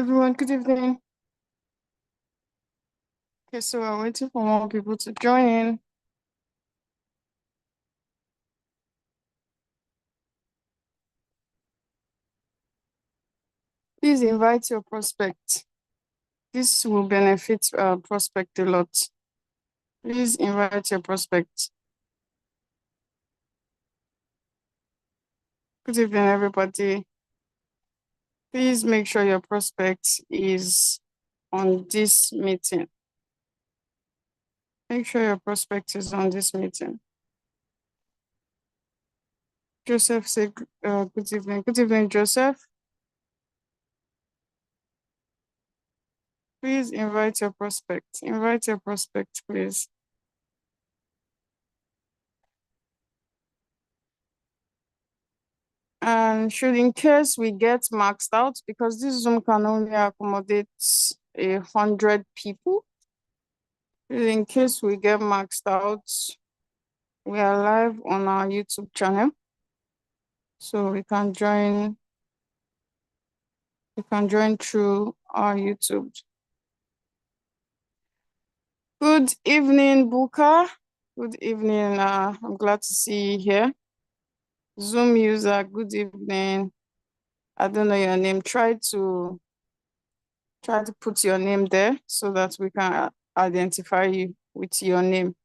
everyone. Good evening. Okay, so we're waiting for more people to join in. Please invite your prospect. This will benefit prospect a lot. Please invite your prospect. Good evening, everybody. Please make sure your prospect is on this meeting. Make sure your prospect is on this meeting. Joseph, say good evening. Good evening, Joseph. Please invite your prospect. Invite your prospect, please. And should in case we get maxed out, because this Zoom can only accommodate 100 people, in case we get maxed out, we are live on our YouTube channel. So we can join through our YouTube. Good evening, Buka. Good evening. I'm glad to see you here. Zoom user, good evening. I don't know your name. Try to put your name there so that we can identify you with your name.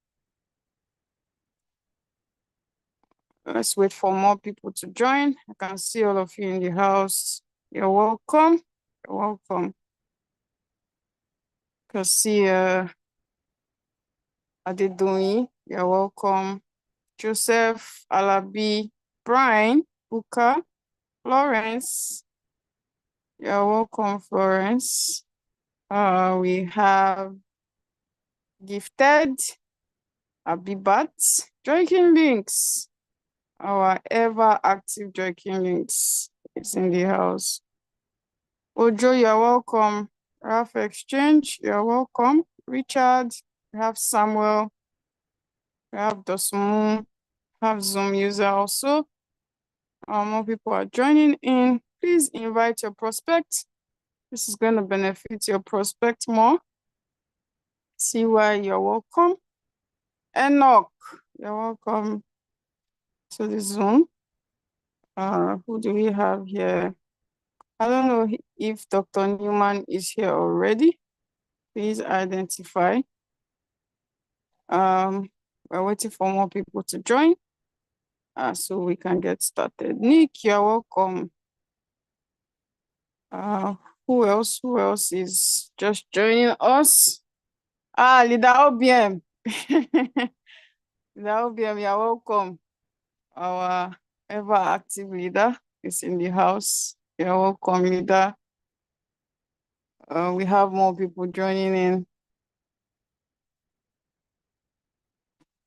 Let's wait for more people to join. I can see all of you in the house. You're welcome. You're welcome. I can see Adedoyin. You're welcome. Joseph, Alabi, Brian, Buka, Florence. You're welcome, Florence. We have Gifted, Abibat, Joiking Links. Our ever active Joiking Links is in the house. Ojo, you're welcome. Ralph Exchange, you're welcome. Richard, we have Samuel, we have Dosmu, we have Zoom user also. More people are joining in. Please invite your prospect. This is going to benefit your prospect more. See why you're welcome. Enoch, you're welcome to the Zoom. Who do we have here? I don't know if Dr. Newman is here already. Please identify. We're waiting for more people to join so we can get started. Nick, you're welcome. Who else is just joining us? Leader OBM. Leader OBM, you're welcome. Our ever active leader is in the house. You're welcome, leader. We have more people joining in.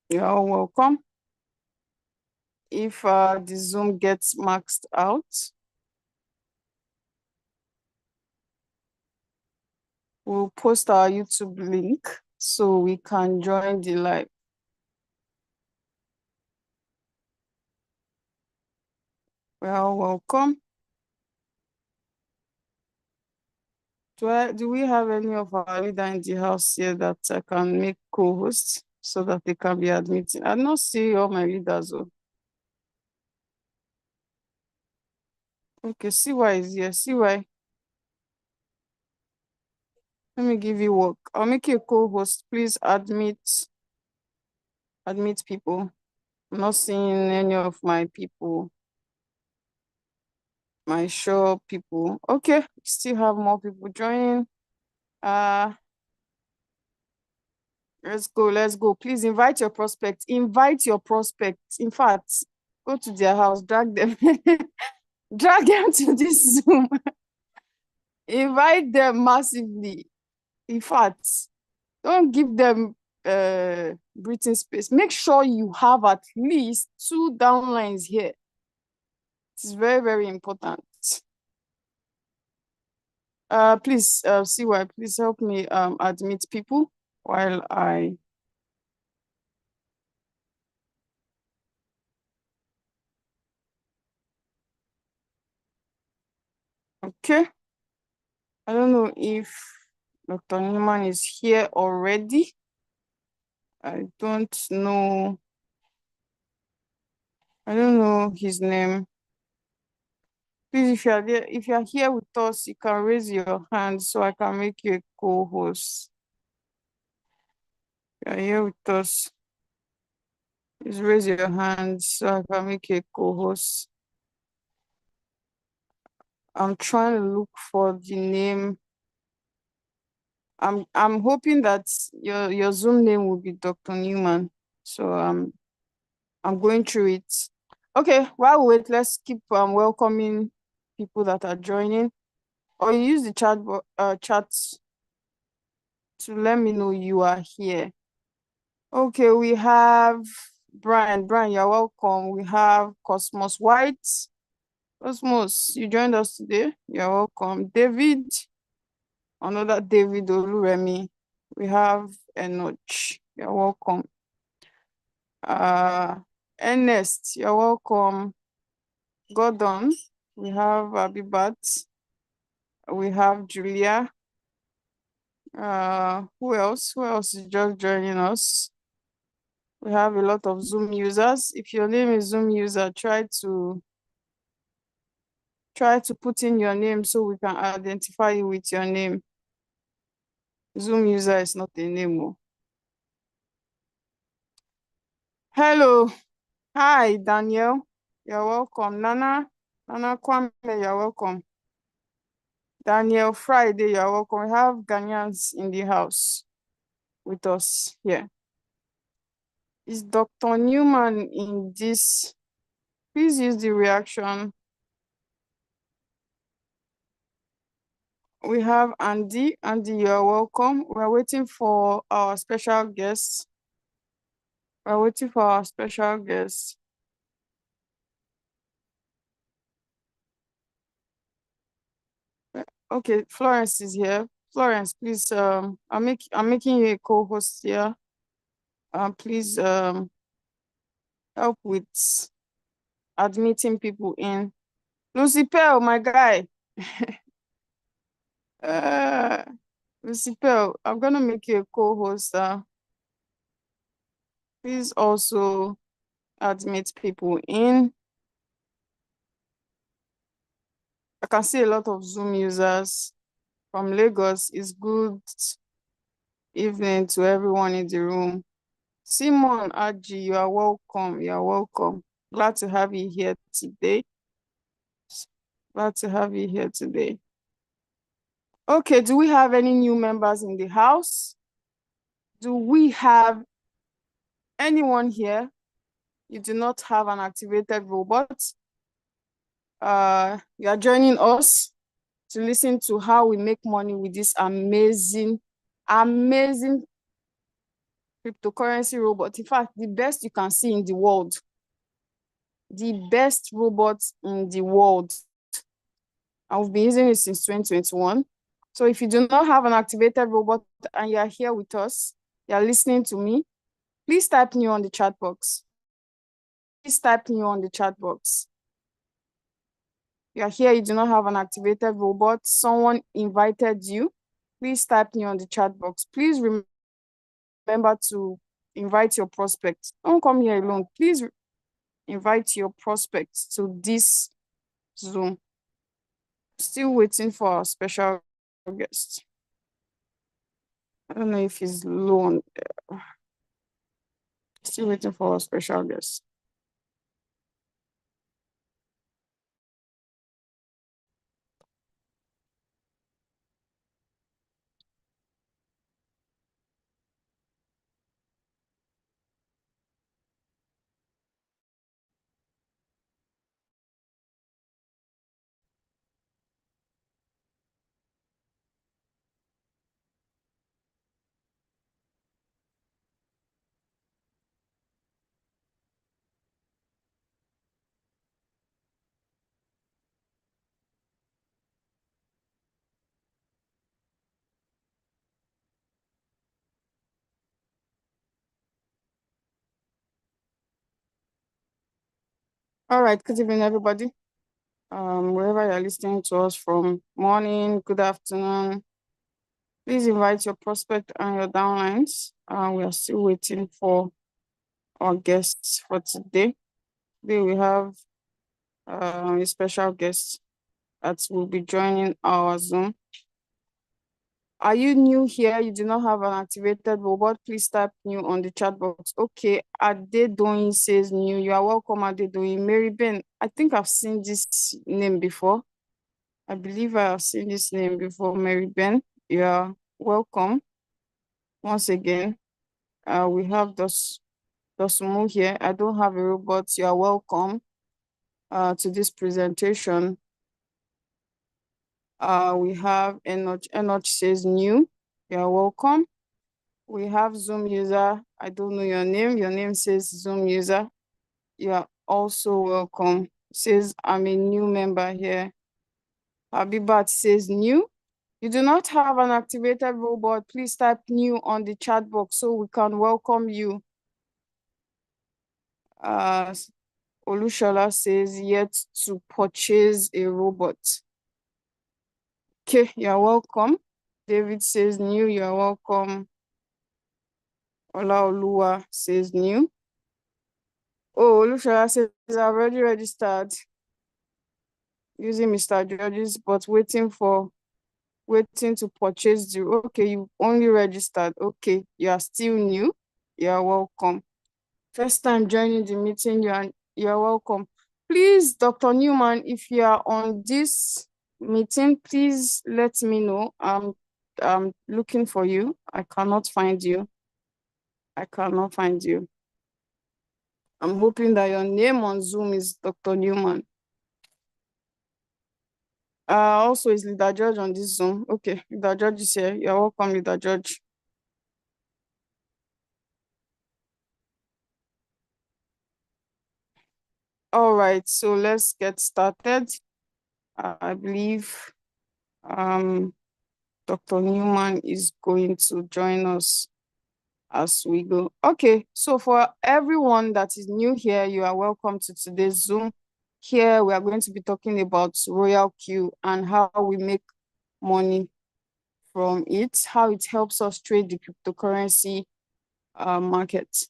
You're all welcome. If the Zoom gets maxed out, we'll post our YouTube link so we can join the live. Well, welcome. Do we have any of our leader in the house here that I can make co-hosts so that they can be admitted? I don't see all my leaders. Okay, CY is here. CY, let me give you work. I'll make you a co-host. Please admit people. I'm not seeing any of my people, my show people. Okay, still have more people joining. Let's go. Please invite your prospects. Invite your prospects. In fact, go to their house, drag them, drag them to this Zoom. Invite them massively. In fact, don't give them breathing space. Make sure you have at least 2 downlines here. It's very, very important. Please, CY, please help me admit people while I... Okay. I don't know if Dr. Newman is here already. I don't know. I don't know his name. Please, if you are here with us, you can raise your hand so I can make you a co-host. If you are here with us, please raise your hand so I can make you a co-host. I'm trying to look for the name. I'm hoping that your Zoom name will be Dr. Newman. So I'm going through it. Okay, while we wait, let's keep welcoming people that are joining. Or you use the chat to let me know you are here. Okay, we have Brian. Brian, you're welcome. We have Cosmos White. Cosmos, you joined us today. You're welcome. David, another David Oluremi. We have Enoch. You're welcome. Ernest, you're welcome. Gordon, we have Abibat. We have Julia. Who else? Who else is just joining us? We have a lot of Zoom users. If your name is Zoom user, try to put in your name so we can identify you with your name. Zoom user is not a name. Oh. Hello. Hi, Daniel. You're welcome. Nana Kwame, you're welcome. Daniel Friday, you're welcome. We have Ghanaians in the house with us here. Is Dr. Newman in this? Please use the reaction. We have Andy. Andy, you're welcome. We're waiting for our special guest. We're waiting for our special guest. Okay, Florence is here. Florence, please, I'm making you a co-host here. Please help with admitting people in. Lucy Pearl, my guy. uh, Lucy Pearl, I'm gonna make you a co-host. Please also admit people in. I can see a lot of Zoom users from Lagos. It's good evening to everyone in the room. Simon Aji, you are welcome. You are welcome. Glad to have you here today. Glad to have you here today. Okay, do we have any new members in the house? Do we have anyone here? You do not have an activated robot. You are joining us to listen to how we make money with this amazing cryptocurrency robot. In fact, the best you can see in the world. The best robot in the world. And we've been using it since 2021. So if you do not have an activated robot and you're here with us, you're listening to me, please type new on the chat box. Please type new on the chat box. You're here, you do not have an activated robot, someone invited you, please type new on the chat box. Please remember to invite your prospects. Don't come here alone. Please invite your prospects to this Zoom. Still waiting for our special guest. I don't know if he's low on there. Still waiting for our special guest. All right, good evening, everybody. wherever you're listening to us from, morning, good afternoon. Please invite your prospect and your downlines. We are still waiting for our guests for today. Today we have a special guest that will be joining our Zoom. Are you new here? You do not have an activated robot? Please type new on the chat box. Okay, Adedoyin says new. You are welcome, Adedoyin. Mary Ben, I think I've seen this name before. I believe I have seen this name before, Mary Ben. You are welcome. Once again, we have Dosumu here. I don't have a robot. You are welcome to this presentation. We have Enoch. Enoch says new. You are welcome. We have Zoom user. I don't know your name. Your name says Zoom user. You are also welcome. It says I'm a new member here. Habibat says new. You do not have an activated robot. Please type new on the chat box so we can welcome you. Olushola says yet to purchase a robot. Okay, you're welcome. David says new. You're welcome. Olaoluwa says new. Oh, Olushola says I've already registered using Mr. George's, but waiting to purchase the. Okay, you only registered. Okay, you are still new. You are welcome. First time joining the meeting, you are welcome. Please, Dr. Newman, if you are on this meeting, please let me know. I'm looking for you. I cannot find you. I cannot find you. I'm hoping that your name on Zoom is Dr. Newman. Also, is Leader George on this Zoom? Okay, Leader George is here. You're welcome, Leader George. All right, so let's get started. I believe Dr. Newman is going to join us as we go. Okay, so for everyone that is new here, you are welcome to today's Zoom. Here we are going to be talking about Royalq and how we make money from it, how it helps us trade the cryptocurrency market.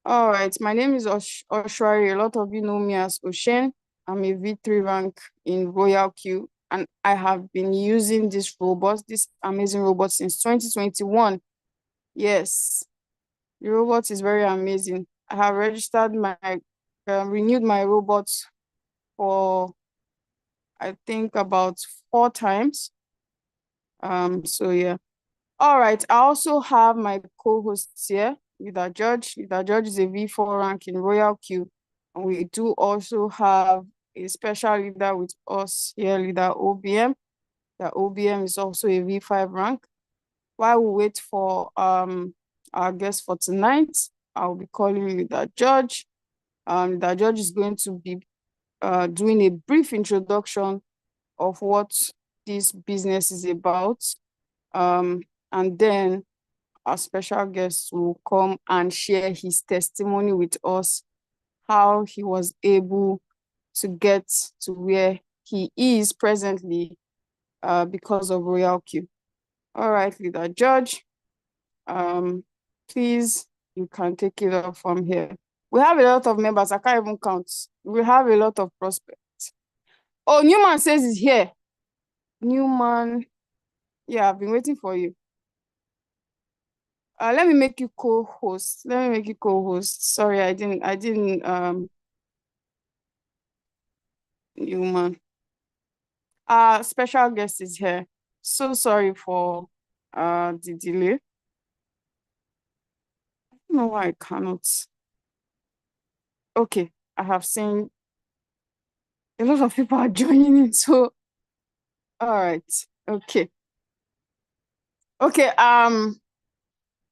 All right, my name is Oshwari. A lot of you know me as Oshen. I'm a V3 rank in Royalq, and I have been using this amazing robot since 2021. Yes, the robot is very amazing. I have renewed my robot for, I think, about 4 times. So yeah. All right, I also have my co-hosts here, Leader George. Leader George is a V4 rank in Royalq, and we do also have a special leader with us here, Leader OBM. The OBM is also a V5 rank. While we wait for our guest for tonight, I'll be calling Leader George. Leader George is going to be doing a brief introduction of what this business is about. And then our special guest will come and share his testimony with us, how he was able to get to where he is presently because of Royalq. All right, Leader George, please, you can take it up from here. We have a lot of members. I can't even count. We have a lot of prospects. Oh, Newman says he's here. Newman, yeah, I've been waiting for you. Let me make you co-host. Sorry, I didn't Newman. Special guest is here. So sorry for the delay. I don't know why I cannot. Okay, I have seen a lot of people are joining in, so all right. Okay,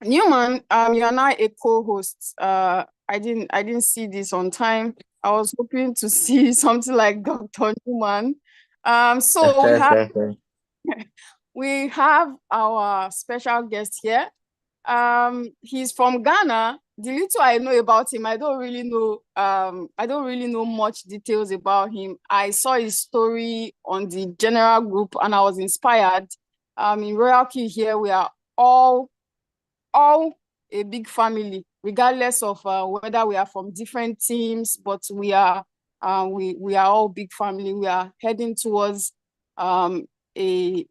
Newman, you are now a co-host. I didn't see this on time. I was hoping to see something like Dr. Newman. So we have our special guest here. He's from Ghana. the little I know about him, I don't really know much details about him. I saw his story on the general group and I was inspired. In Royalq here, we are all a big family, regardless of whether we are from different teams, but we are all big family. We are heading towards a, a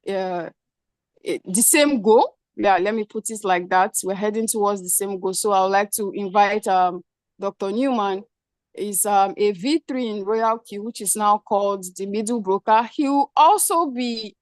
the same goal. Yeah, let me put it like that. We're heading towards the same goal. So I would like to invite Dr. Newman. Is a V3 in Royalq, which is now called the Middle Broker. He will also be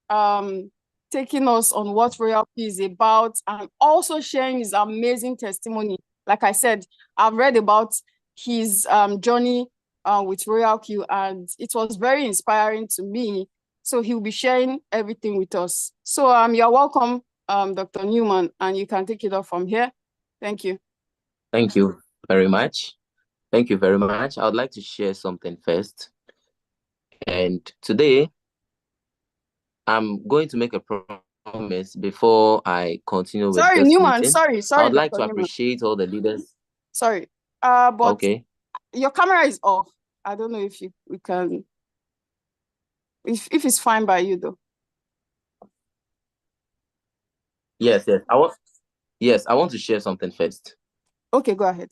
taking us on what Royalq is about and also sharing his amazing testimony. Like I said, I've read about his journey with Royalq and it was very inspiring to me. So he'll be sharing everything with us. So you're welcome, Dr. Newman, and you can take it off from here. Thank you. Thank you very much. Thank you very much. I would like to share something first. And today, I'm going to make a promise before I continue with this Newman, meeting. sorry. I would like Dr. to appreciate all the leaders. Sorry. But okay. Your camera is off. I don't know if we can, if it's fine by you though. Yes. I want to share something first. Okay, go ahead.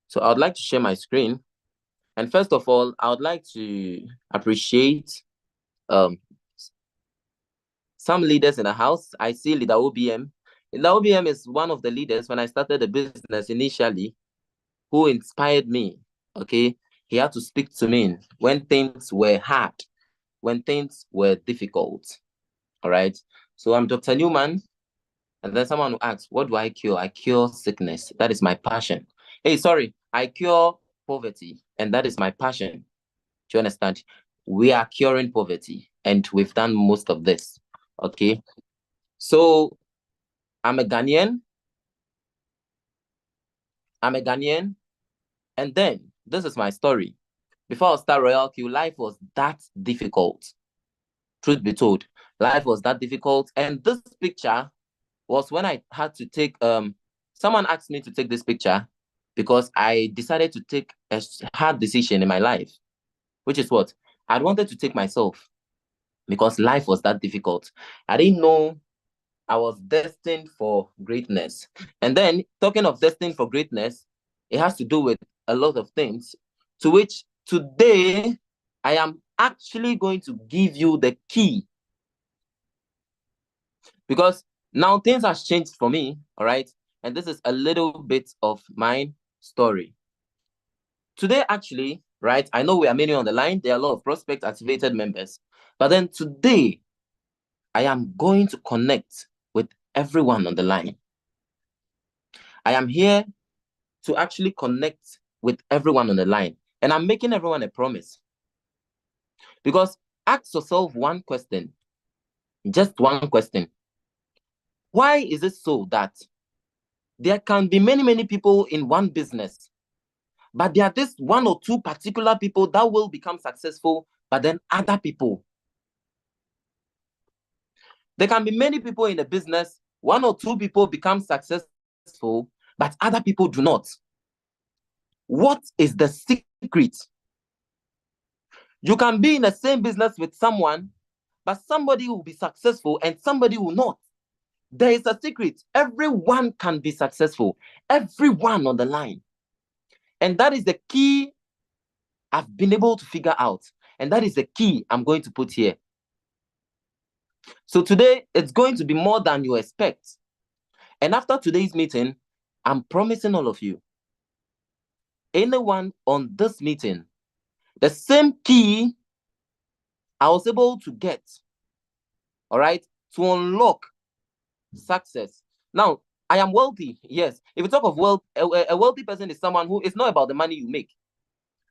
So I would like to share my screen. And first of all, I would like to appreciate some leaders in the house. I see Leader OBM. Leader OBM is one of the leaders when I started the business initially who inspired me. Okay. He had to speak to me when things were hard, when things were difficult. All right. So I'm Dr. Newman. And then someone will ask, what do I cure? I cure sickness. That is my passion. Hey, sorry, I cure poverty. And that is my passion. Do you understand? We are curing poverty. And we've done most of this. Okay. So I'm a Ghanaian. And then this is my story. Before I start Royalq, life was that difficult. Truth be told, life was that difficult. And this picture was when I had to take, someone asked me to take this picture because I decided to take a hard decision in my life, which is what? I wanted to take myself because life was that difficult. I didn't know I was destined for greatness. And then talking of destined for greatness, it has to do with a lot of things to which today I am actually going to give you the key. Because now things have changed for me, all right? And this is a little bit of my story. Today, actually, right, I know we are many on the line. There are a lot of prospect activated members. But then today, I am going to connect with everyone on the line. I am here to actually connect with everyone on the line. And I'm making everyone a promise. Because ask yourself one question, just one question. Why is it so that there can be many, many people in one business, but there are this one or two particular people that will become successful, but then other people? There can be many people in a business, one or two people become successful, but other people do not. What is the secret? You can be in the same business with someone, but somebody will be successful and somebody will not. There is a secret. Everyone can be successful. Everyone on the line. And that is the key I've been able to figure out. And that is the key I'm going to put here. So today, it's going to be more than you expect. And after today's meeting, I'm promising all of you, anyone on this meeting, the same key I was able to get, all right, to unlock success. Now, I am wealthy, yes. If you talk of wealth, a wealthy person is someone who, it's not about the money you make,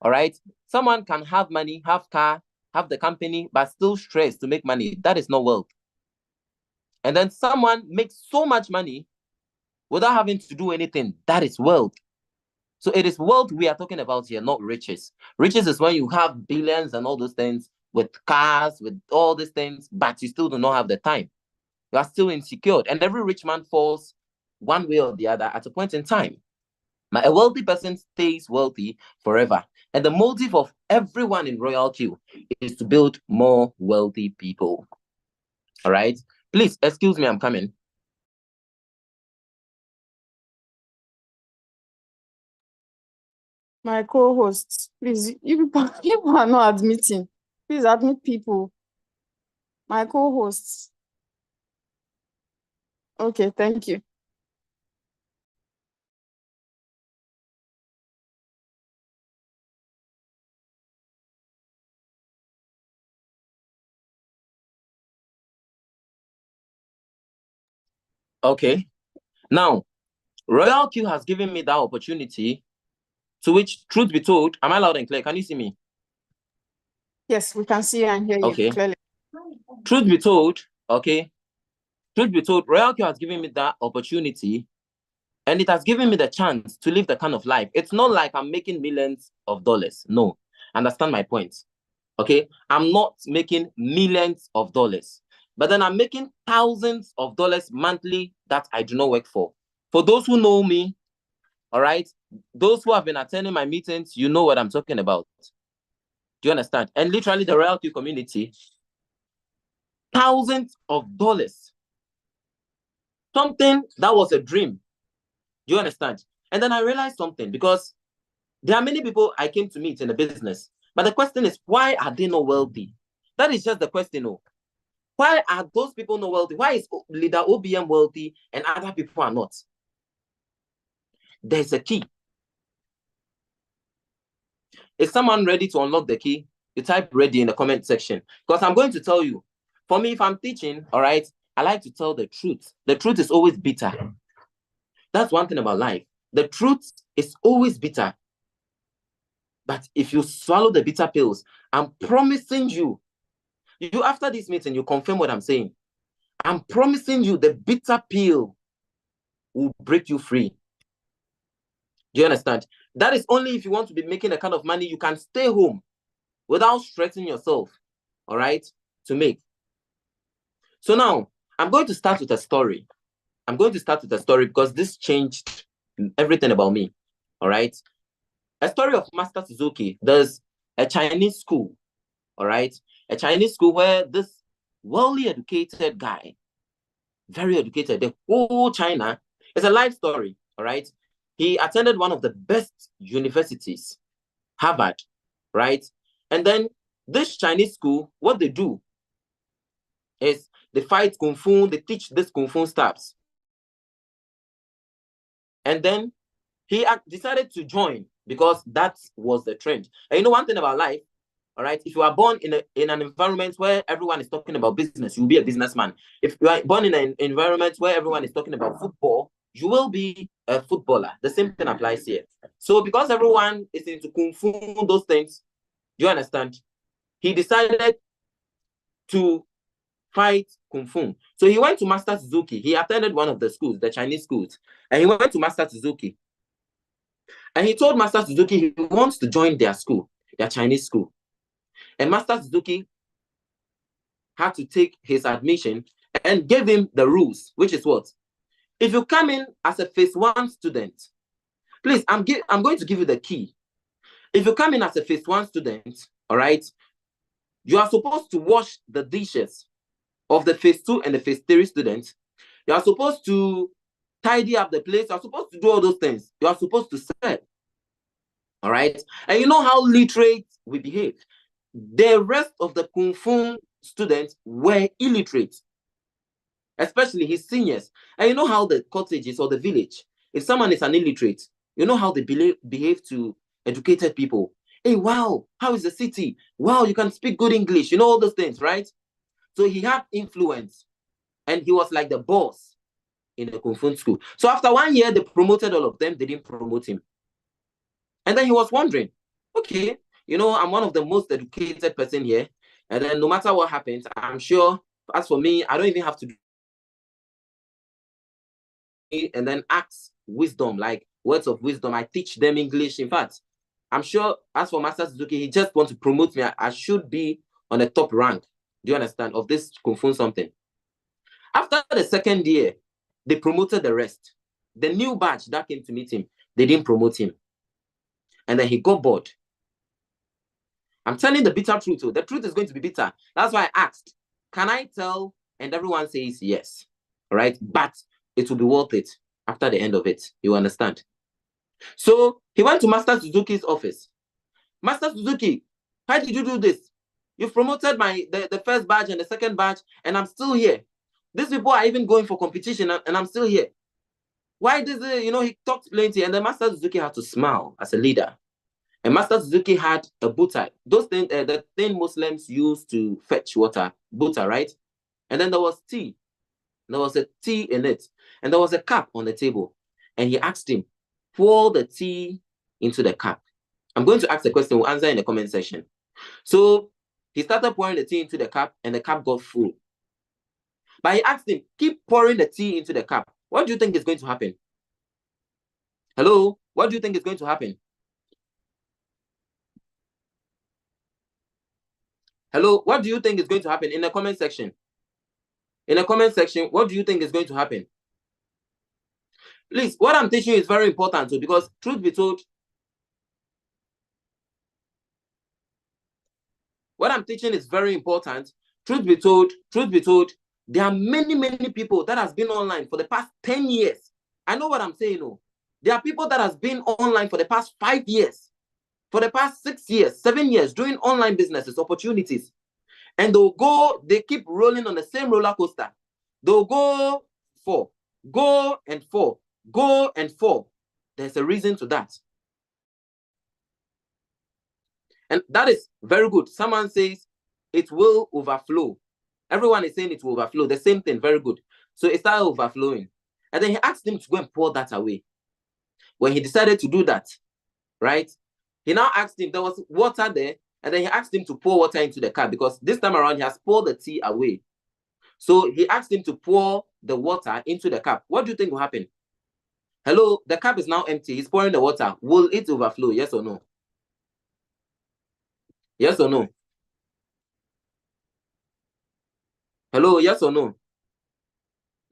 all right? Someone can have money, have car, have the company, but still stress to make money. That is not wealth. And then someone makes so much money without having to do anything. That is wealth. So it is wealth we are talking about here, not riches. Riches is when you have billions and all those things with cars, with all these things, but you still do not have the time. you are still insecure. And every rich man falls one way or the other at a point in time. A wealthy person stays wealthy forever. And the motive of everyone in Royalq is to build more wealthy people. All right? Please, excuse me, I'm coming. My co-hosts, please, you people are not admitting. Please admit people. My co-hosts. Okay, thank you. Okay. Now, Royalq has given me that opportunity, to which, truth be told, am I loud and clear? Can you see me? Yes, we can see and hear you clearly. Truth be told, okay, truth be told, Royalq has given me that opportunity, and it has given me the chance to live the kind of life. It's not like I'm making millions of dollars. No, understand my point. Okay, I'm not making millions of dollars, but then I'm making thousands of dollars monthly that I do not work for. For those who know me, all right, those who have been attending my meetings, you know what I'm talking about. Do you understand? And literally the Royalq community, thousands of dollars. Something that was a dream. Do you understand? And then I realized something, because there are many people I came to meet in the business, but the question is, why are they not wealthy? That is just the question. No. Why are those people not wealthy? Why is leader OBM wealthy and other people are not? There's a key. Is someone ready to unlock the key? You type ready in the comment section, because I'm going to tell you. For me, if I'm teaching, all right, I like to tell the truth. The truth is always bitter. That's one thing about life. The truth is always bitter. But if you swallow the bitter pills, I'm promising you, after this meeting, you confirm what I'm saying. I'm promising you the bitter pill will break you free. Do you understand? That is only if you want to be making the kind of money you can stay home without stressing yourself, all right, to make. So now, I'm going to start with a story. I'm going to start with a story because this changed everything about me, all right? A story of Master Suzuki. There's a Chinese school, all right? A Chinese school where this well educated guy, very educated, the whole China, it's a life story, all right? He attended one of the best universities, Harvard, right? And then this Chinese school, what they do is they fight Kung Fu, they teach this Kung Fu steps. And then he decided to join because that was the trend. And you know one thing about life, all right? If you are born in an environment where everyone is talking about business, you'll be a businessman. If you are born in an environment where everyone is talking about football, you will be a footballer. The same thing applies here. So because everyone is into Kung Fu, those things, you understand? He decided to fight Kung Fu. So he went to Master Suzuki. He attended one of the schools, the Chinese schools, and he went to Master Suzuki. And he told Master Suzuki he wants to join their school, their Chinese school. And Master Suzuki had to take his admission and gave him the rules, which is what? If you come in as a phase 1 student, please, I'm going to give you the key. If you come in as a phase 1 student, all right, you are supposed to wash the dishes of the phase 2 and the phase 3 students. You are supposed to tidy up the place. You are supposed to do all those things. You are supposed to serve. All right. And you know how literate we behave. The rest of the Kung Fu students were illiterate, especially his seniors. And you know how the cottages or the village, if someone is an illiterate, you know how they behave to educated people. Hey, wow, how is the city? Wow, you can speak good English. You know all those things, right? So he had influence, and he was like the boss in the Kung Fu school. So after 1 year, they promoted all of them. They didn't promote him. And then he was wondering, okay, you know, I'm one of the most educated person here. And then no matter what happens, I'm sure, as for me, I don't even have to do it, and then ask wisdom, like words of wisdom. I teach them English. In fact, I'm sure as for Master Suzuki, he just wants to promote me. I should be on the top rank. Do you understand? Of this Kung Fu something. After the second year, they promoted the rest. The new batch that came to meet him, they didn't promote him. And then he got bored. I'm telling the bitter truth. The truth is going to be bitter. That's why I asked, can I tell? And everyone says yes. All right. But it will be worth it after the end of it. You understand? So he went to Master Suzuki's office. Master Suzuki, how did you do this? You've promoted the first batch and the second batch, and I'm still here. These people are even going for competition, and I'm still here. Why does it, he talked plenty, and then Master Suzuki had to smile as a leader. And Master Suzuki had a butter. Those things, the thing Muslims use to fetch water, butter, right? And then there was tea. There was a tea in it. And there was a cup on the table. And he asked him, pour the tea into the cup. I'm going to ask the question, we'll answer in the comment section. So he started pouring the tea into the cup, and the cup got full. But he asked him, keep pouring the tea into the cup. What do you think is going to happen? Hello? What do you think is going to happen? Hello? What do you think is going to happen in the comment section? In the comment section, what do you think is going to happen? Please, what I'm teaching you is very important too, because truth be told, what I'm teaching is very important. Truth be told, there are many people that has been online for the past 10 years. I know what I'm saying. No. There are people that has been online for the past 5 years, for the past 6 years, 7 years, doing online businesses, opportunities. And they keep rolling on the same roller coaster. They'll go fall, go and fall, go and fall. There's a reason to that. And that is very good. Someone says it will overflow. Everyone is saying it will overflow. The same thing, very good. So it started overflowing. And then he asked him to go and pour that away. When he decided to do that, right, he now asked him, there was water there, and then he asked him to pour water into the cup, because this time around he has poured the tea away. So he asked him to pour the water into the cup. What do you think will happen? Hello, the cup is now empty. He's pouring the water. Will it overflow? Yes or no? Yes or no? Hello, yes or no?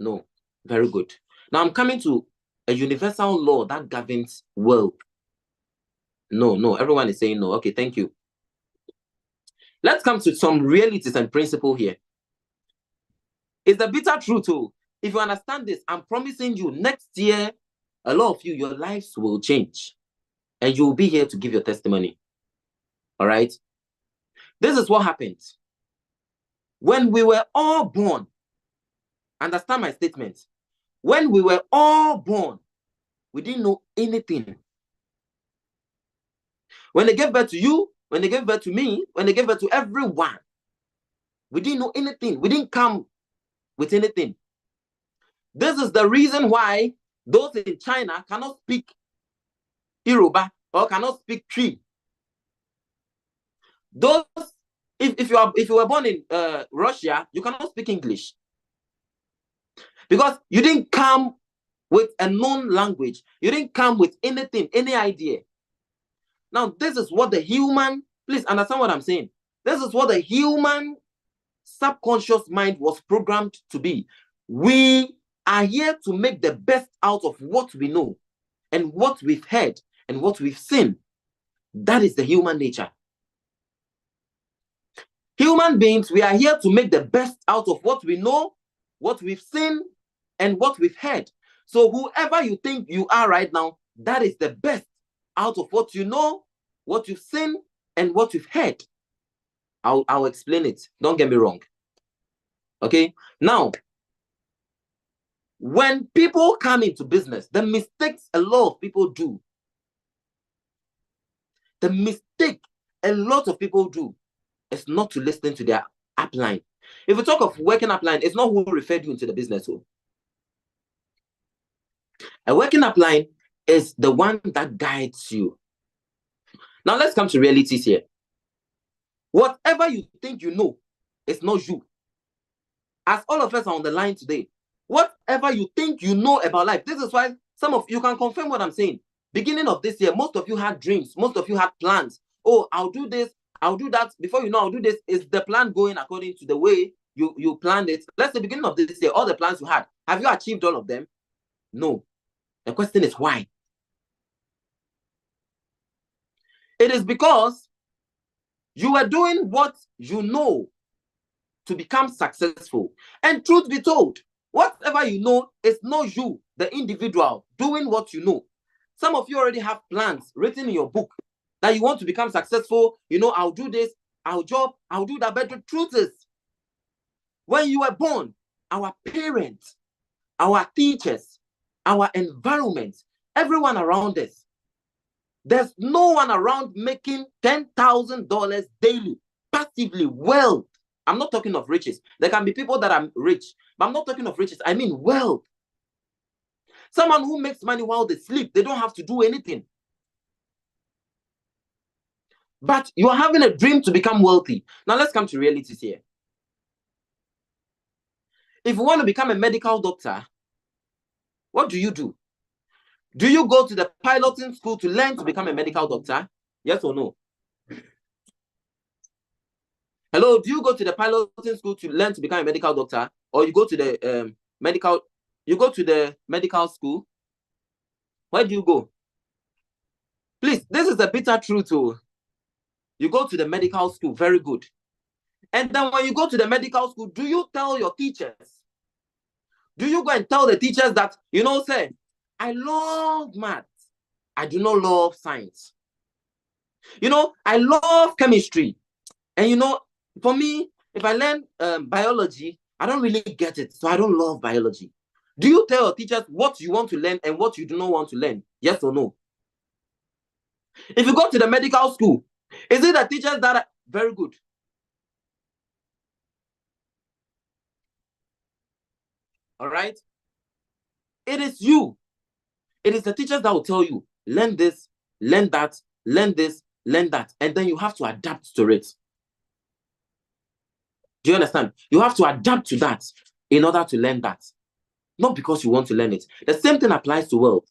No. Very good. Now I'm coming to a universal law that governs wealth. No. Everyone is saying no. Okay, thank you. Let's come to some realities and principle here. It's the bitter truth too. If you understand this, I'm promising you next year, a lot of you, your lives will change. And you will be here to give your testimony. All right? This is what happened. When we were all born, understand my statement. When we were all born, we didn't know anything. When they gave birth to you, when they gave birth to me, when they gave birth to everyone, we didn't know anything. We didn't come with anything. This is the reason why those in China cannot speak Yoruba or cannot speak Twi. Those, if you were born in Russia, you cannot speak English, because you didn't come with a known language. You didn't come with anything, any idea. Now, this is what the human, please understand what I'm saying. This is what the human subconscious mind was programmed to be. We are here to make the best out of what we know and what we've heard and what we've seen. That is the human nature. Human beings, we are here to make the best out of what we know, what we've seen, and what we've heard. So whoever you think you are right now, that is the best out of what you know, what you've seen, and what you've heard. I'll explain it. Don't get me wrong. Okay? Now, when people come into business, the mistakes a lot of people do, the mistake a lot of people do is not to listen to their upline. If we talk of working upline, it's not who referred you into the business. A working upline is the one that guides you. Now let's come to realities here. Whatever you think you know is not you. As all of us are on the line today, whatever you think you know about life, this is why some of you can confirm what I'm saying. Beginning of this year, most of you had dreams, most of you had plans. Oh, I'll do this, I'll do that. Before you know, I'll do this. Is the plan going according to the way you planned it. Let's say beginning of this year, all the plans you had, have you achieved all of them? No. The question is why? It is because you are doing what you know to become successful. And truth be told, whatever you know is not you, the individual, doing what you know. Some of you already have plans written in your book that you want to become successful. You know, I'll do this, I'll job, I'll do that. But the truth is, when you were born, our parents, our teachers, our environment, everyone around us, there's no one around making $10,000 daily, passively, wealth. I'm not talking of riches. There can be people that are rich, but I'm not talking of riches. I mean wealth. Someone who makes money while they sleep, they don't have to do anything. But you are having a dream to become wealthy. Now let's come to realities here. If you want to become a medical doctor, what do you do? Do you go to the piloting school to learn to become a medical doctor? Yes or no? Hello, do you go to the piloting school to learn to become a medical doctor? Or you go to the medical school? Where do you go? Please, this is the bitter truth. Oh. You go to the medical school, very good. And then when you go to the medical school, do you tell your teachers? Do you go and tell the teachers that, say, I love math. I do not love science. I love chemistry. And for me, if I learn biology, I don't really get it. So I don't love biology. Do you tell your teachers what you want to learn and what you do not want to learn? Yes or no? If you go to the medical school, is it the teachers that are very good? All right? It is you. It is the teachers that will tell you, learn this, learn that, learn this, learn that. And then you have to adapt to it. Do you understand? You have to adapt to that in order to learn that. Not because you want to learn it. The same thing applies to wealth.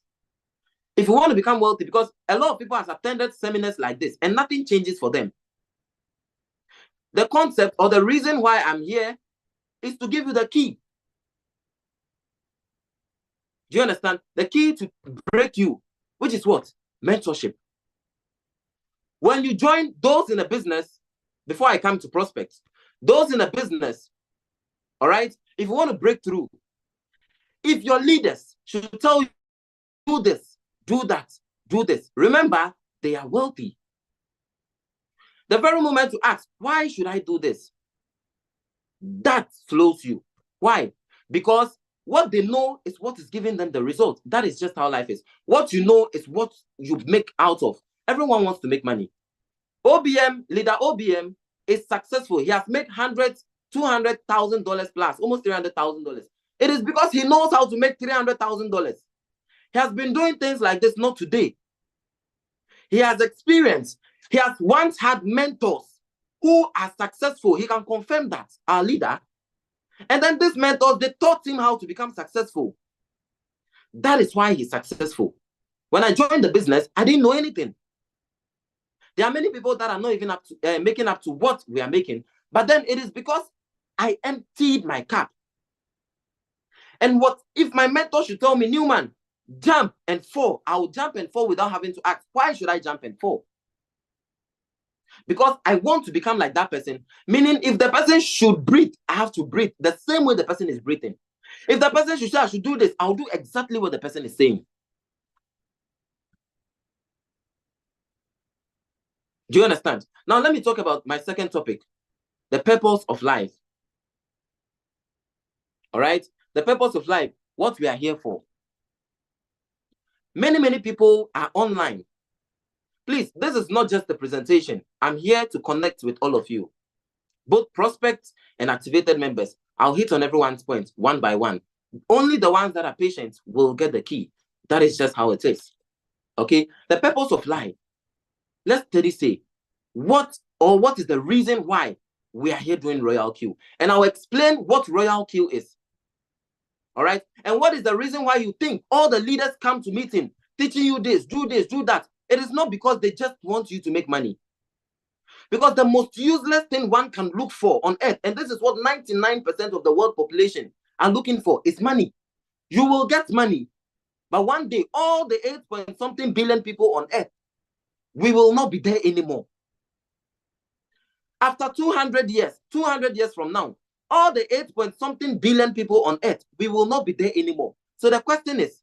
If you want to become wealthy, because a lot of people have attended seminars like this and nothing changes for them. The concept or the reason why I'm here is to give you the key. Do you understand? The key to break you, which is what? Mentorship. When you join those in a business, before I come to prospects, those in a business, all right, if you want to break through, if your leaders should tell you, do this, do that, do this, remember, they are wealthy. The very moment you ask, why should I do this? That slows you. Why? Because what they know is what is giving them the result. That is just how life is. What you know is what you make out of. Everyone wants to make money. Leader OBM is successful. He has made $200,000 plus, almost $300,000. It is because he knows how to make $300,000. He has been doing things like this not today. He has experience. He has once had mentors who are successful. He can confirm that, our leader. And then these mentors, they taught him how to become successful. That is why he's successful. When I joined the business, I didn't know anything. There are many people that are not even making up to what we are making. But then it is because I emptied my cup. And what if my mentor should tell me, Newman, jump and fall? I will jump and fall without having to ask, why should I jump and fall? Because I want to become like that person. Meaning, if the person should breathe, I have to breathe the same way the person is breathing. If the person should say I should do this, I'll do exactly what the person is saying. Do you understand? Now, let me talk about my second topic, the purpose of life. All right? The purpose of life, what we are here for. Many people are online. Please, this is not just a presentation. I'm here to connect with all of you, both prospects and activated members. I'll hit on everyone's points one by one. Only the ones that are patient will get the key. That is just how it is. Okay? The purpose of life. Let's steady say, what is the reason why we are here doing Royalq? And I'll explain what Royalq is. All right? And what is the reason why you think all the leaders come to meeting, teaching you this, do that? It is not because they just want you to make money. Because the most useless thing one can look for on earth, and this is what 99% of the world population are looking for, is money. You will get money, but one day, all the 8-point-something billion people on earth, we will not be there anymore. After 200 years from now, all the 8-point-something billion people on earth, we will not be there anymore. So the question is,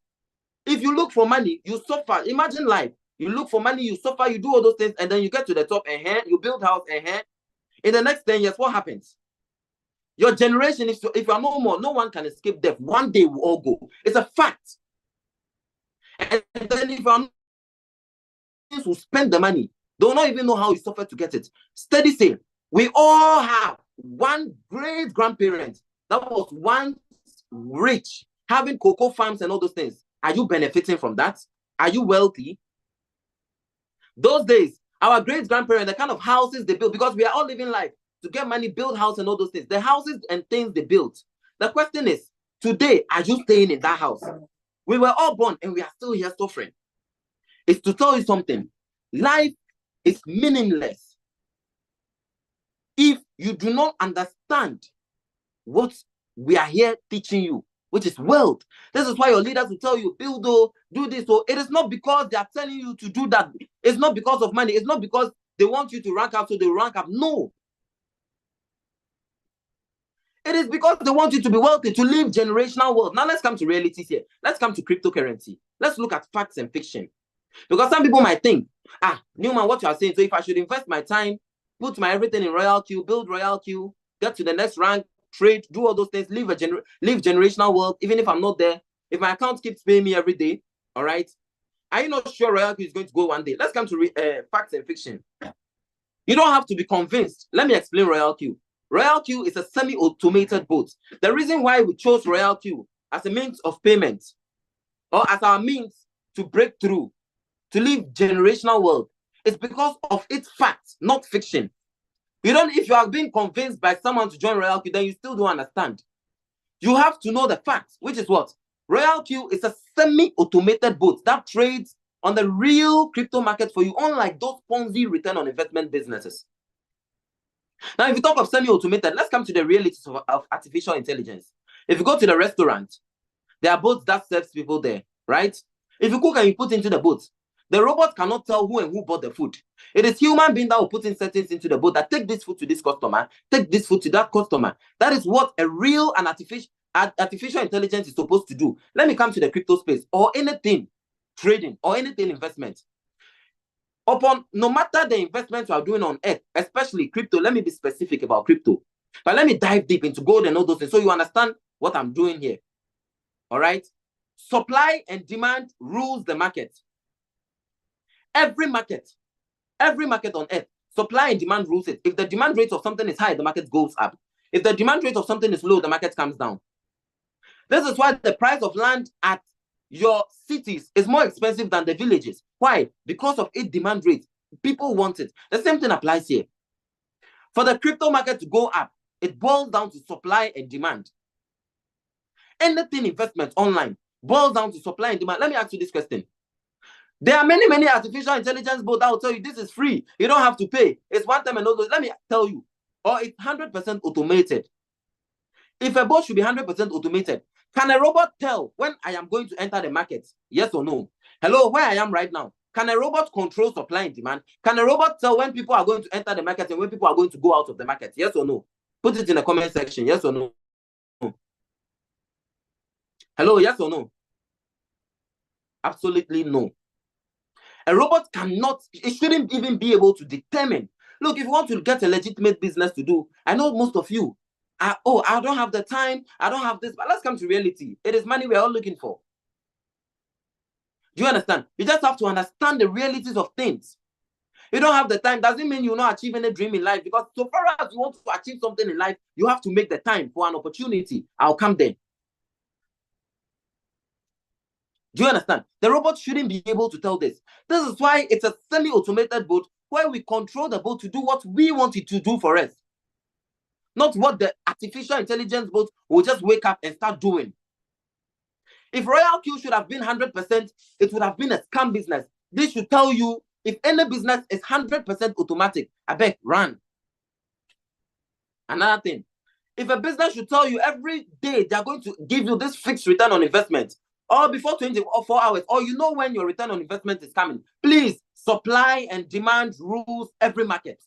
if you look for money, you suffer. Imagine life. You look for money, you suffer, you do all those things, and then you get to the top, you build house, in the next 10 years, what happens? Your generation, if you are no more, no one can escape death. One day we all go. It's a fact. And then if you will spend the money, they will not even know how you suffered to get it. Steady say, we all have one great grandparent that was once rich, having cocoa farms and all those things. Are you benefiting from that? Are you wealthy? Those days, our great grandparents, the kind of houses they built, because we are all living life to get money, build house and all those things. The houses and things they built. The question is, today, are you staying in that house? We were all born and we are still here suffering. It's to tell you something. Life is meaningless if you do not understand what we are here teaching you, which is wealth. This is why your leaders will tell you, build, do this. So it is not because they are telling you to do that. It's not because of money. It's not because they want you to rank up so they rank up. No. It is because they want you to be wealthy, to live generational wealth. Now let's come to realities here. Let's come to cryptocurrency. Let's look at facts and fiction. Because some people might think, Newman, what you are saying, so if I should invest my time, put my everything in Royalq, build Royalq, get to the next rank, trade, do all those things, live generational wealth, even if I'm not there, if my account keeps paying me every day, all right? Are you not sure Royalq is going to go one day? Let's come to facts and fiction. You don't have to be convinced. Let me explain Royalq. Royalq is a semi-automated boat. The reason why we chose Royalq as a means of payment, or as our means to break through, to live generational wealth, is because of its facts, not fiction. If you are being convinced by someone to join Royalq, then you still don't understand. You have to know the facts, which is what? Royalq is a semi-automated boat that trades on the real crypto market for you, unlike those Ponzi return on investment businesses. Now, if you talk of semi-automated, let's come to the realities of artificial intelligence. If you go to the restaurant, there are boats that serves people there, right? If you cook and you put into the boat, the robot cannot tell who and who bought the food. It is human being that will put in settings into the boat that take this food to this customer, take this food to that customer. That is what a real and artificial intelligence is supposed to do. Let me come to the crypto space, or anything trading, or anything investment. No matter the investments you are doing on earth, especially crypto, let me be specific about crypto. But let me dive deep into gold and all those things so you understand what I'm doing here. All right? Supply and demand rules the market. Every market on earth, supply and demand rules it. If the demand rate of something is high, the market goes up. If the demand rate of something is low, the market comes down. This is why the price of land at your cities is more expensive than the villages. Why? Because of its demand rate. People want it. The same thing applies here. For the crypto market to go up, it boils down to supply and demand. Anything investment online boils down to supply and demand. Let me ask you this question. There are many artificial intelligence bots that will tell you this is free. You don't have to pay. It's one time and all those. Let me tell you. Or it's 100% automated. If a bot should be 100% automated, can a robot tell when I am going to enter the market? Yes or no? Hello, where I am right now. Can a robot control supply and demand? Can a robot tell when people are going to enter the market and when people are going to go out of the market? Yes or no? Put it in the comment section. Yes or no? Hello, yes or no? Absolutely no. A robot cannot, it shouldn't even be able to determine. Look, if you want to get a legitimate business to do, I know most of you, I don't have the time, I don't have this, but let's come to reality. It is money we're all looking for. Do you understand? You just have to understand the realities of things. You don't have the time, doesn't mean you're not achieving a dream in life, because so far as you want to achieve something in life, you have to make the time for an opportunity. I'll come then. Do you understand? The robot shouldn't be able to tell this. This is why it's a semi-automated boat where we control the boat to do what we want it to do for us. Not what the artificial intelligence boat will just wake up and start doing. If Royalq should have been 100%, it would have been a scam business. This should tell you If any business is 100% automatic, I beg, run. Another thing, if a business should tell you every day they are going to give you this fixed return on investment, or before 24 hours, or you know when your return on investment is coming, please, supply and demand rules every market.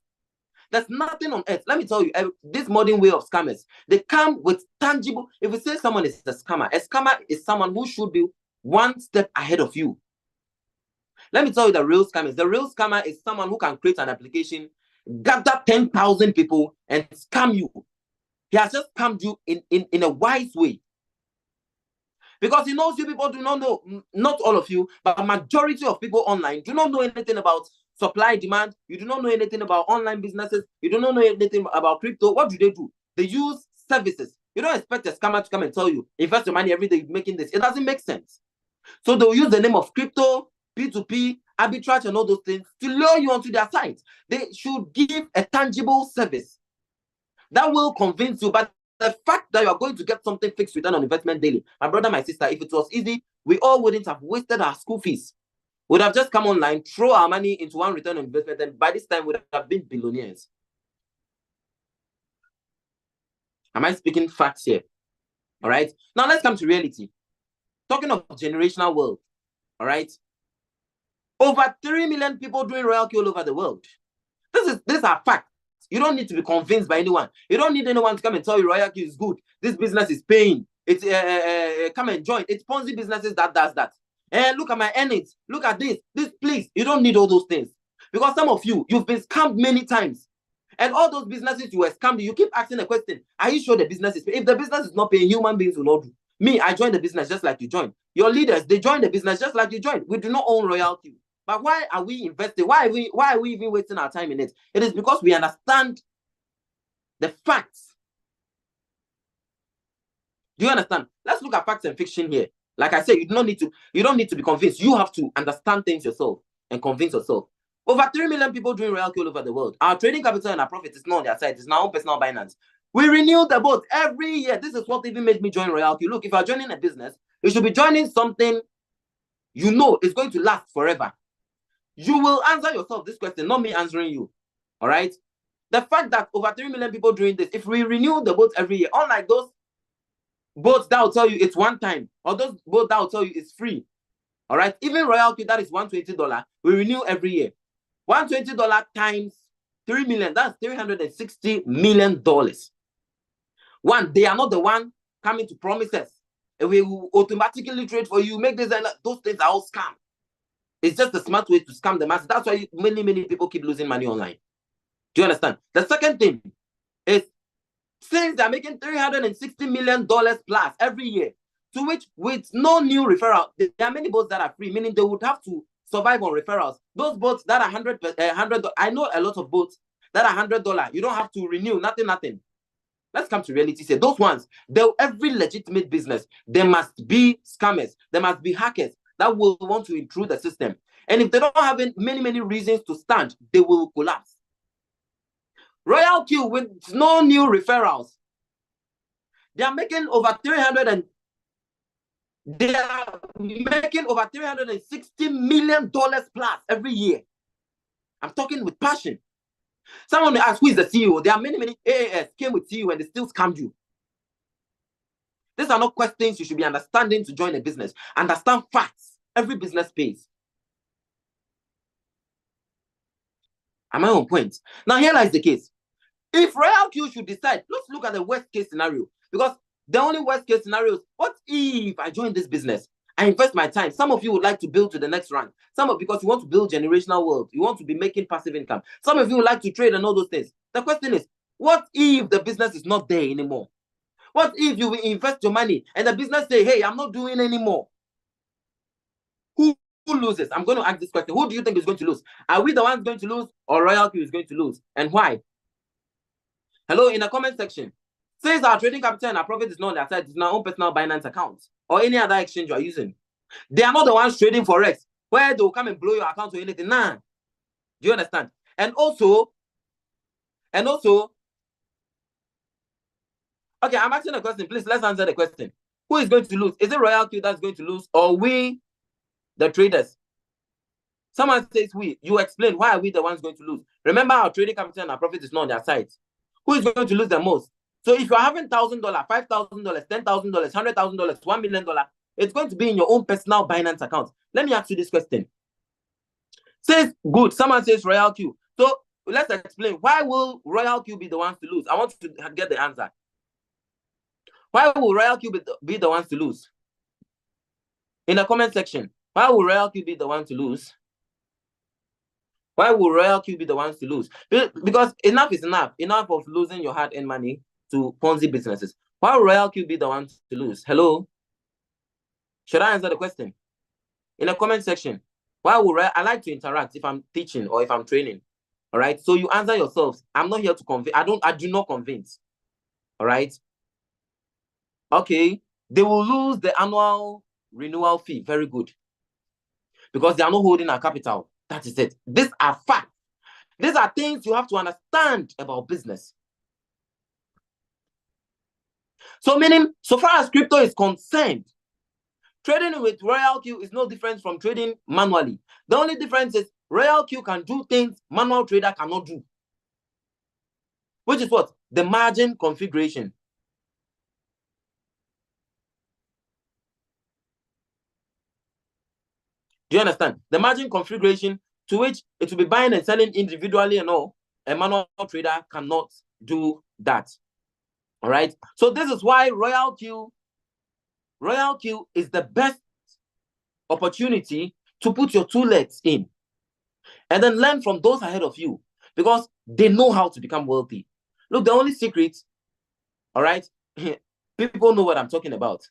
There's nothing on earth. Let me tell you, this modern way of scammers, they come with tangible. If we say someone is a scammer is someone who should be one step ahead of you. Let me tell you the real scammer. The real scammer is someone who can create an application, gather 10,000 people, and scam you. He has just scammed you in a wise way. Because he knows you people do not know, not all of you, but a majority of people online do not know anything about supply, demand. You do not know anything about online businesses. You do not know anything about crypto. What do? They use services. You don't expect a scammer to come and tell you, invest your money every day making this. It doesn't make sense. So they'll use the name of crypto, P2P, arbitrage, and all those things to lure you onto their site. They should give a tangible service that will convince you. But the fact that you are going to get something fixed return on investment daily, my brother, my sister, if it was easy, we all wouldn't have wasted our school fees. We'd have just come online, throw our money into one return on investment, and by this time, we'd have been billionaires. Am I speaking facts here? All right. Now let's come to reality. Talking of generational wealth, all right? Over 3 million people doing Royalq all over the world. These are facts. You don't need to be convinced by anyone. You don't need anyone to come and tell you Royalq is good. This business is paying. It's come and join. It's Ponzi businesses that does that. And look at my earnings. Look at this. This, please. You don't need all those things. Because some of you, you've been scammed many times. And all those businesses you were scammed, you keep asking a question. Are you sure the business is paying? If the business is not paying, human beings will not do. Me, I joined the business just like you joined. Your leaders, they joined the business just like you joined. We do not own Royalq. But why are we investing? Why are we even wasting our time in it? It is because we understand the facts. Do you understand? Let's look at facts and fiction here. Like I said, you don't need to be convinced. You have to understand things yourself and convince yourself. Over 3 million people doing Royalq all over the world. Our trading capital and our profit is not on their side. It's our own personal Binance. We renew the boat every year. This is what even made me join Royalq. Look, if you're joining a business, you should be joining something you know is going to last forever. You will answer yourself this question, not me answering you. All right? The fact that over 3 million people doing this, if we renew the boat every year, unlike those boats that will tell you it's one time, or those boats that will tell you it's free. All right? Even Royalq, that is $120. We renew every year. $120 times 3 million, that's $360 million. One, they are not the one coming to promise us. We will automatically trade for you, make this, and those things are all scam. It's just a smart way to scam the masses. That's why many people keep losing money online. Do you understand? The second thing is, since they're making $360 million plus every year, to which with no new referral, there are many boats that are free, meaning they would have to survive on referrals. Those boats that are $100, I know a lot of boats that are $100. You don't have to renew, nothing. Let's come to reality. Say those ones, every legitimate business, there must be scammers, there must be hackers that will want to intrude the system. And if they don't have many reasons to stand, they will collapse. Royalq with no new referrals, they are making over $360 million plus every year. I'm talking with passion. Someone may ask, who is the CEO? There are many AAS came with CEO and they still scammed you. These are not questions you should be understanding to join a business. Understand facts. Every business pays. Am I on point? Now here lies the case. If Royalq should decide, let's look at the worst case scenario. Because the only worst case scenario is, what if I join this business? I invest my time. Some of you would like to build to the next rank. Because you want to build generational wealth. You want to be making passive income. Some of you would like to trade and all those things. The question is, what if the business is not there anymore? What if you will invest your money and the business say, hey, I'm not doing anymore? Who loses? I'm going to ask this question. Who do you think is going to lose? Are we the ones going to lose, or Royalq is going to lose? And why? Hello, in the comment section. Since our trading capital and our profit is not on their side, it's in our own personal Binance account or any other exchange you are using. They are not the ones trading Forex, where they will come and blow your account or anything. Nah. Do you understand? And also, okay, I'm asking a question. Please, let's answer the question. Who is going to lose? Is it Royalq that's going to lose, or we, the traders? Someone says we, you explain why are we the ones going to lose. Remember, our trading capital and our profit is not on their side. Who is going to lose the most? So if you're having $1,000, $5,000, $10,000, $100,000, $1 million, it's going to be in your own personal Binance account. Let me ask you this question. Says good. Someone says Royalq. So let's explain. Why will Royalq be the ones to lose? I want to get the answer. Why will Royalq be the ones to lose? In the comment section, why will Royalq be the one to lose? Why will Royalq be the ones to lose? Because enough is enough. Enough of losing your hard-earned money to Ponzi businesses. Why will Royalq be the one to lose? Hello? Should I answer the question? In the comment section, why will I like to interact if I'm teaching or if I'm training? All right. So you answer yourselves. I'm not here to convince. I do not convince. All right. Okay. They will lose the annual renewal fee. Very good. Because they are not holding our capital. That is it. These are facts. These are things you have to understand about business. So meaning, so far as crypto is concerned, trading with Royalq is no different from trading manually. The only difference is Royalq can do things manual trader cannot do. Which is what? The margin configuration. Do you understand? The margin configuration to which it will be buying and selling individually and all, a manual trader cannot do that. All right. So this is why Royalq is the best opportunity to put your 2 legs in and then learn from those ahead of you because they know how to become wealthy. Look, the only secret, all right, people know what I'm talking about,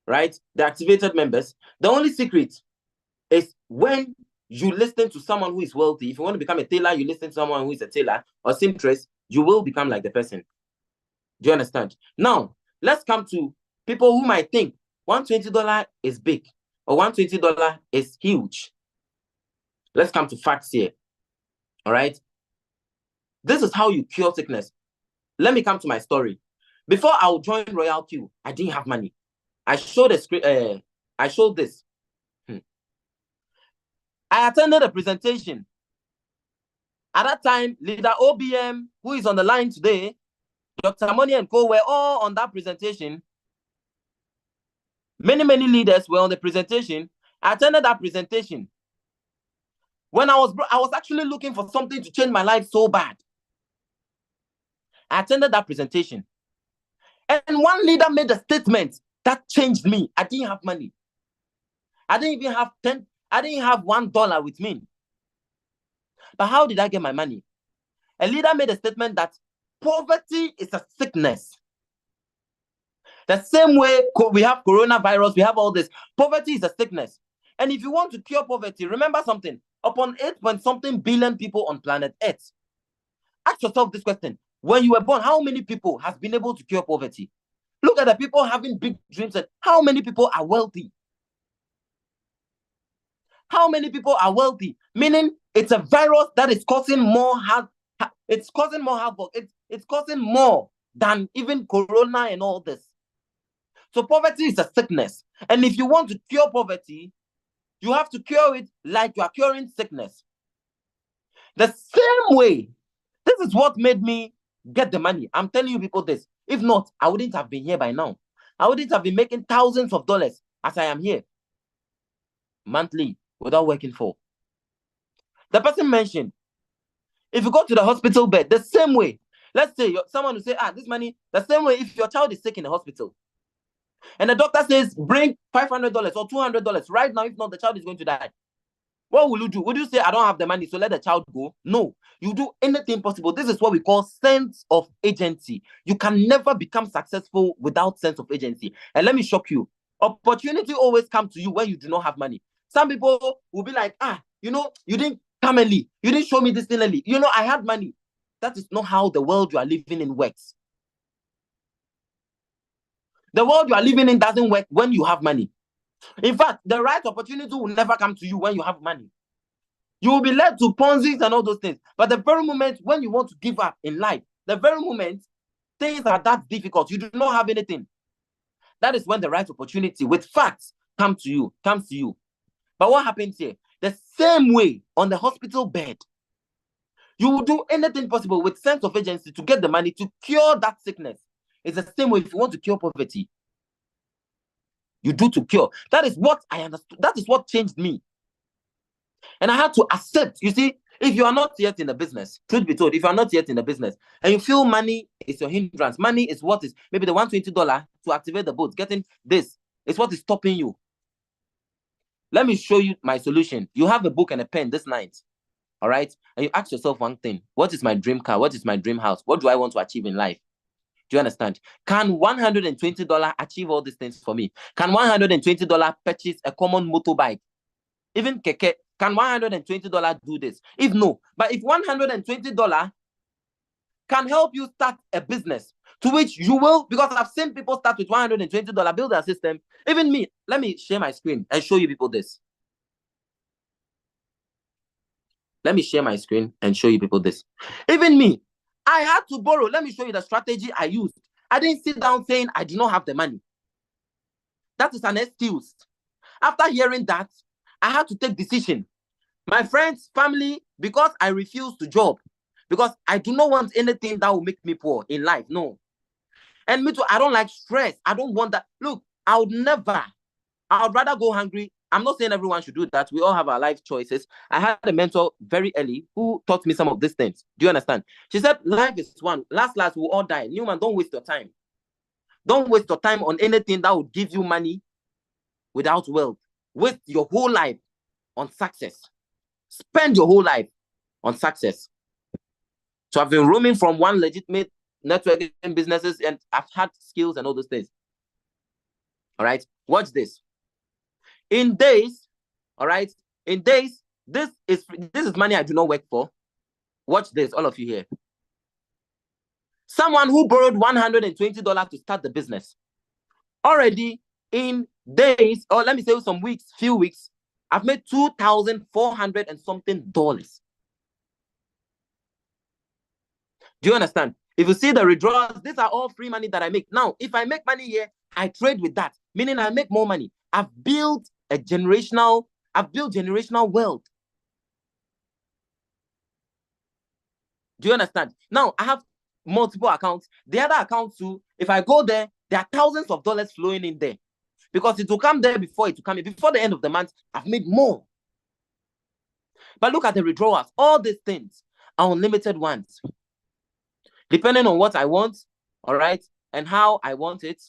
right? The activated members. The only secret is when you listen to someone who is wealthy. If you want to become a tailor, you listen to someone who is a tailor or seamstress, you will become like the person. Do you understand? Now, let's come to people who might think $120 is big or $120 is huge. Let's come to facts here. All right. This is how you cure sickness. Let me come to my story. Before I would join Royalq, I didn't have money. I showed a script. I showed this. I attended a presentation. At that time, leader OBM, who is on the line today, Dr. Money and Co. were all on that presentation. Many leaders were on the presentation. I attended that presentation. When I was actually looking for something to change my life so bad. I attended that presentation. And one leader made a statement that changed me. I didn't have money. I didn't even have $1 with me. But how did I get my money? A leader made a statement that poverty is a sickness. The same way we have coronavirus, we have all this. Poverty is a sickness. And if you want to cure poverty, remember something. Upon 8-point-something billion people on planet Earth, ask yourself this question. When you were born, how many people has been able to cure poverty? Look at the people having big dreams and how many people are wealthy? How many people are wealthy? Meaning it's a virus that is causing more havoc. It's causing more havoc. It's causing more than even corona and all this. So poverty is a sickness. And if you want to cure poverty, you have to cure it like you are curing sickness. The same way, this is what made me get the money. I'm telling you people this. If not, I wouldn't have been here by now. I wouldn't have been making thousands of dollars as I am here monthly without working for. The person mentioned, if you go to the hospital bed, the same way, let's say someone will say, this money, the same way if your child is sick in the hospital, and the doctor says, bring $500 or $200 right now, if not, the child is going to die. What will you do? Would you say, I don't have the money, so let the child go? No, you do anything possible. This is what we call sense of agency. You can never become successful without sense of agency. And let me shock you. Opportunity always comes to you when you do not have money. Some people will be like, you didn't come early. You didn't show me this thing early. I had money. That is not how the world you are living in works. The world you are living in doesn't work when you have money. In fact, the right opportunity will never come to you when you have money. You will be led to Ponzi's and all those things. But the very moment when you want to give up in life, the very moment things are that difficult, you do not have anything. That is when the right opportunity with facts comes to you. But what happens here? The same way on the hospital bed, you will do anything possible with sense of urgency to get the money to cure that sickness. It's the same way if you want to cure poverty. You do to cure. That is what I understood. That is what changed me. And I had to accept. You see, if you are not yet in the business, truth be told, if you are not yet in the business and you feel money is your hindrance, money is what is maybe the $120 to activate the boat, getting this is what is stopping you. Let me show you my solution. You have a book and a pen this night. All right. And you ask yourself one thing. What is my dream car? What is my dream house? What do I want to achieve in life? Do you understand? Can $120 achieve all these things for me? Can $120 purchase a common motorbike? Even keke, can $120 do this? If no, but if $120 can help you start a business to which you will, because I've seen people start with $120, build a system. Even me, let me share my screen and show you people this. Let me share my screen and show you people this. Even me, I had to borrow. Let me show you the strategy I used. I didn't sit down saying I do not have the money. That is an excuse. After hearing that, I had to take decision. My friends, family, because I refuse to job, because I do not want anything that will make me poor in life. No. And me too, I don't like stress. I don't want that. Look, I would rather go hungry. I'm not saying everyone should do that. We all have our life choices. I had a mentor very early who taught me some of these things. Do you understand? She said, life is one. Last, we'll all die. Newman, don't waste your time. Don't waste your time on anything that will give you money without wealth. Waste your whole life on success. Spend your whole life on success. So I've been roaming from one legitimate networking businesses and I've had skills and all those things. All right, watch this. In days, all right, in days, this is money I do not work for. Watch this, all of you here. Someone who borrowed $120 to start the business. Already in days, or let me say some weeks, few weeks, I've made $2,400 and something dollars. Do you understand? If you see the withdrawals, these are all free money that I make. Now, if I make money here, I trade with that, meaning I make more money. I've built generational wealth. Do you understand? Now, I have multiple accounts. The other accounts too, if I go there, there are thousands of dollars flowing in there. Because it will come there before it will come in. Before the end of the month, I've made more. But look at the withdrawals. All these things are unlimited ones. Depending on what I want, all right, and how I want it.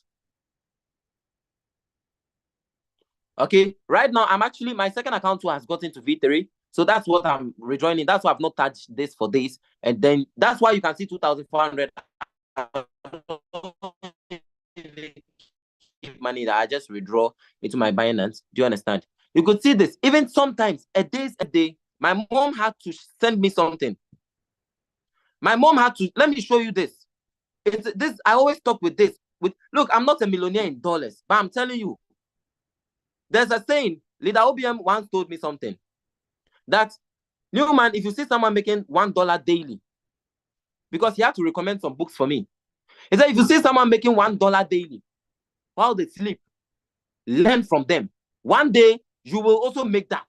Okay, right now, my second account too has gotten to V3. So that's what I'm rejoining. That's why I've not touched this for days. And then that's why you can see 2,400 money that I just withdraw into my Binance. Do you understand? You could see this. Even sometimes, a day, my mom had to send me something. My mom had to, let me show you this. This I always talk with this. Look, I'm not a millionaire in dollars, but I'm telling you, there's a saying, Leader OBM once told me something, that, Newman, if you see someone making $1 daily, because he had to recommend some books for me. He said, if you see someone making $1 daily while they sleep, learn from them. One day, you will also make that.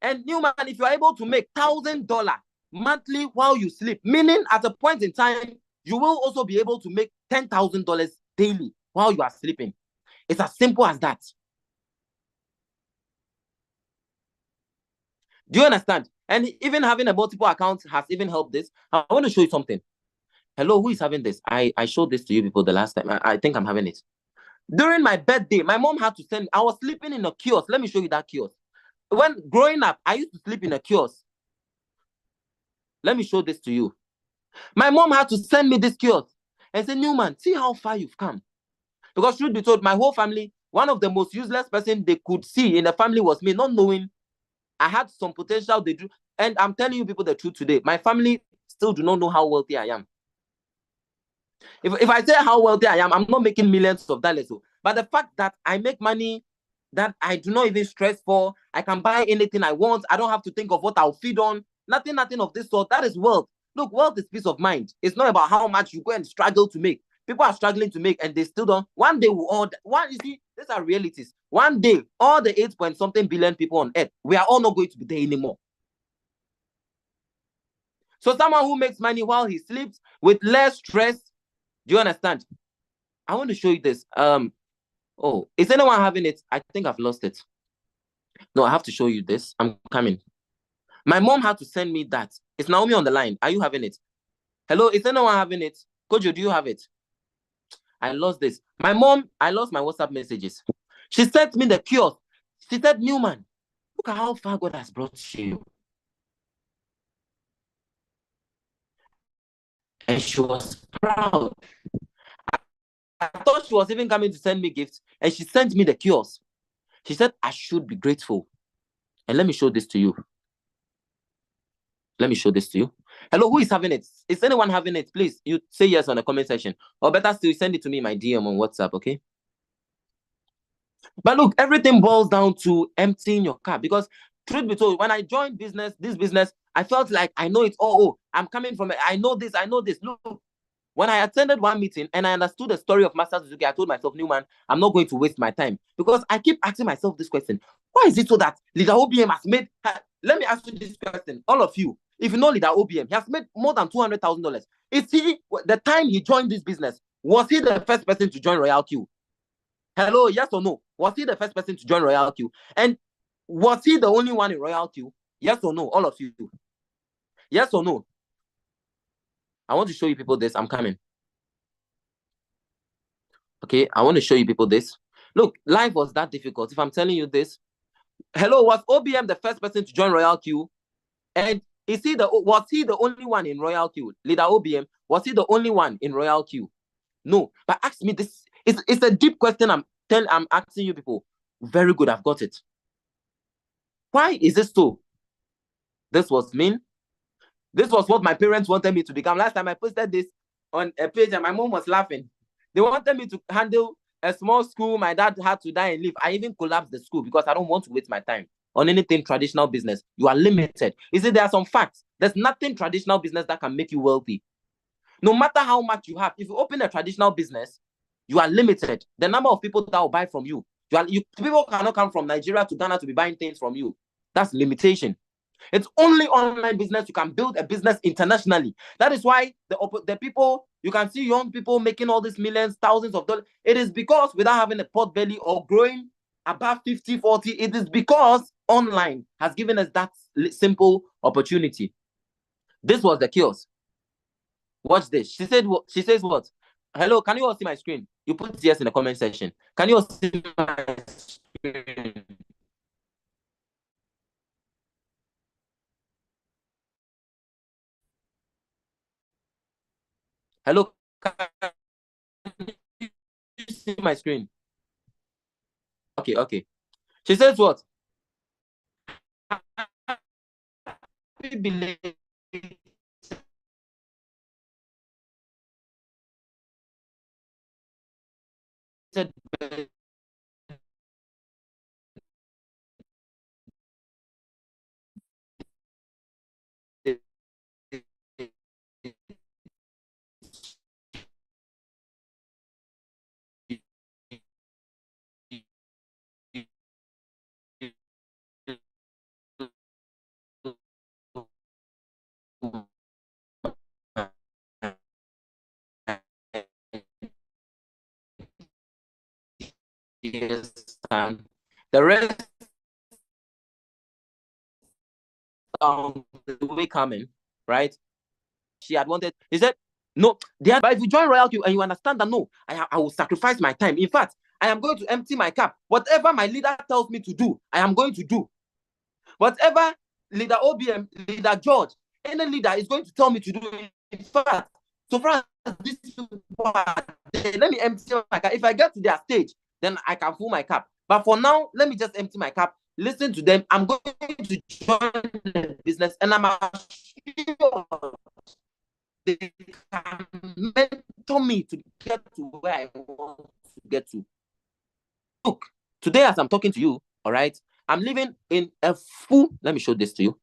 And Newman, if you are able to make $1,000 monthly while you sleep, meaning at a point in time, you will also be able to make $10,000 daily while you are sleeping. It's as simple as that. Do you understand? And even having a multiple account has even helped this. I want to show you something. Hello, who is having this? I showed this to you people the last time. I think I'm having it. During my birthday, my mom had to send, I was sleeping in a kiosk. Let me show you that kiosk. When growing up, I used to sleep in a kiosk. Let me show this to you. My mom had to send me this kiosk and say, Newman, see how far you've come. Because truth be told, my whole family, one of the most useless person they could see in the family was me, not knowing I had some potential. They do, and I'm telling you people the truth today. My family still do not know how wealthy I am. If I say how wealthy I am, I'm not making millions of dollars. But the fact that I make money that I do not even stress for, I can buy anything I want. I don't have to think of what I'll feed on. Nothing of this sort. That is wealth. Look, wealth is peace of mind. It's not about how much you go and struggle to make. People are struggling to make and they still don't. One day we'll all, you see, these are realities. One day, all the 8 point something billion people on earth, we are all not going to be there anymore. So someone who makes money while he sleeps with less stress, do you understand? I want to show you this. Oh, is anyone having it? I think I've lost it. No, I have to show you this. I'm coming. My mom had to send me that. Is Naomi on the line? Are you having it? Hello, is anyone having it? Kojo, do you have it? I lost this. My mom, I lost my WhatsApp messages. She sent me the kiosk. She said, Newman, look at how far God has brought you. And she was proud. I thought she was even coming to send me gifts. And she sent me the kiosk. She said, I should be grateful. And let me show this to you. Let me show this to you. Hello, who is having it? Is anyone having it? Please, you say yes on the comment section. Or better still, send it to me, my DM on WhatsApp, okay? But look, everything boils down to emptying your cup. Because truth be told, when I joined this business, I felt like I know it all. Oh, I'm coming from it. I know this. Look, when I attended one meeting and I understood the story of Master Suzuki, I told myself, Newman, I'm not going to waste my time. Because I keep asking myself this question. Why is it so that leader OBM has made... Let me ask you this question, all of you. If you know leader OBM, he has made more than $200,000. Is he, the time he joined this business, was he the first person to join Royalq? Hello, yes or no? Was he the first person to join Royalq? And was he the only one in Royalq? Yes or no? All of you. Yes or no? I want to show you people this. I'm coming. Okay, I want to show you people this. Look, life was that difficult. If I'm telling you this, hello, was OBM the first person to join Royalq? And was he the only one in Royalq? Leader OBM, was he the only one in Royalq? No, but ask me this. It's a deep question. I'm asking you people. Very good, I've got it. Why is this so? This was mean. This was what my parents wanted me to become. Last time I posted this on a page and my mom was laughing. They wanted me to handle a small school. My dad had to die and leave. I even collapsed the school because I don't want to waste my time on anything traditional business. You are limited. You see, there are some facts. There's nothing traditional business that can make you wealthy. No matter how much you have, if you open a traditional business, you are limited. The number of people that will buy from you, people cannot come from Nigeria to Ghana to be buying things from you. That's limitation. It's only online business you can build a business internationally. That is why the people, you can see young people making all these millions, thousands of dollars. It is because without having a pot belly or growing above 50, 40, it is because online has given us that simple opportunity. This was the kiosk. Watch this. She says what? Hello, can you all see my screen? You put yes in the comment section. Can you all see my screen? Hello, can you see my screen? Okay. She says what? The rest the way coming, right? She had wanted, he said, no, but if you join Royalq and you understand that no, I will sacrifice my time. In fact, I am going to empty my cup. Whatever my leader tells me to do, I am going to do. Whatever leader OBM, leader George, any leader is going to tell me to do. In fact, so far as this let me empty my cup. If I get to their stage, then I can fill my cup. But for now, let me just empty my cup, listen to them. I'm going to join the business, and I'm sure they can mentor me to get to where I want to get to. Look, today as I'm talking to you, all right, I'm living in a full, let me show this to you.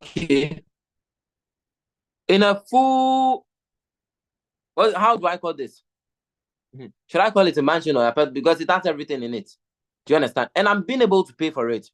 Okay. in a full, how do I call this? Should I call it a mansion or a pet? Because it has everything in it. Do you understand? And I'm being able to pay for it.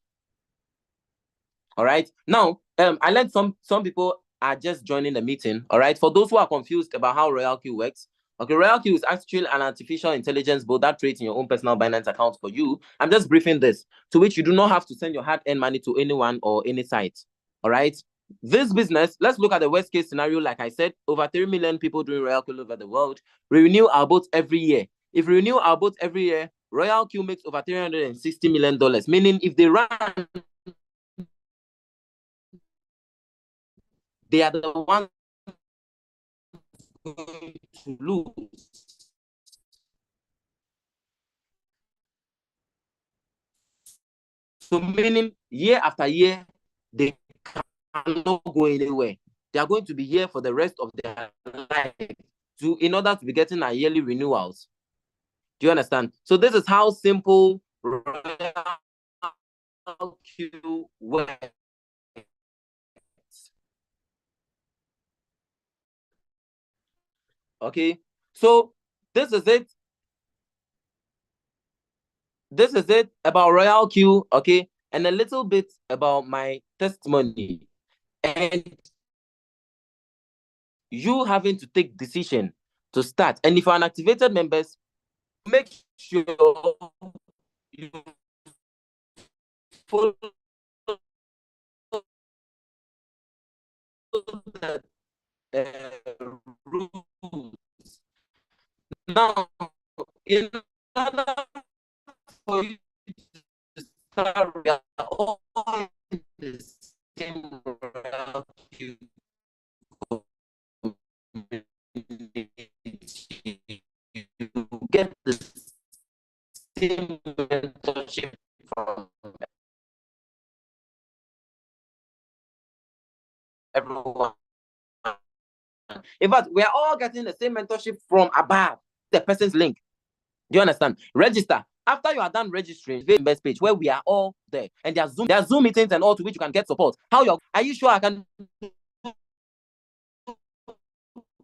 All right. Now, I learned some people are just joining the meeting. All right. For those who are confused about how Royalq works, okay, Royalq is actually an artificial intelligence bot that creates in your own personal Binance account for you. I'm just briefing this, to which you do not have to send your hard-earned money to anyone or any site. All right. This business, let's look at the worst case scenario. Like I said, over 3 million people doing Royalq all over the world. We renew our boats every year. If we renew our boats every year, Royalq makes over $360 million, meaning if they run, they are the ones going to lose. So meaning year after year, they cannot go anywhere. They are going to be here for the rest of their life in order to be getting a yearly renewals. Do you understand? So this is how simple Royalq works. Okay, so this is it. This is it about Royalq, okay, and a little bit about my testimony and you having to take decision to start. And if you're an activated members, make sure you follow the rules. Now, in order for you to start, we are all in the same Royalq you get the same mentorship from everyone. In fact, we are all getting the same mentorship from above the person's link. Do you understand? Register. After you are done registering, the members page where we are all there, and there are Zoom meetings and all to which you can get support. Are you sure I can?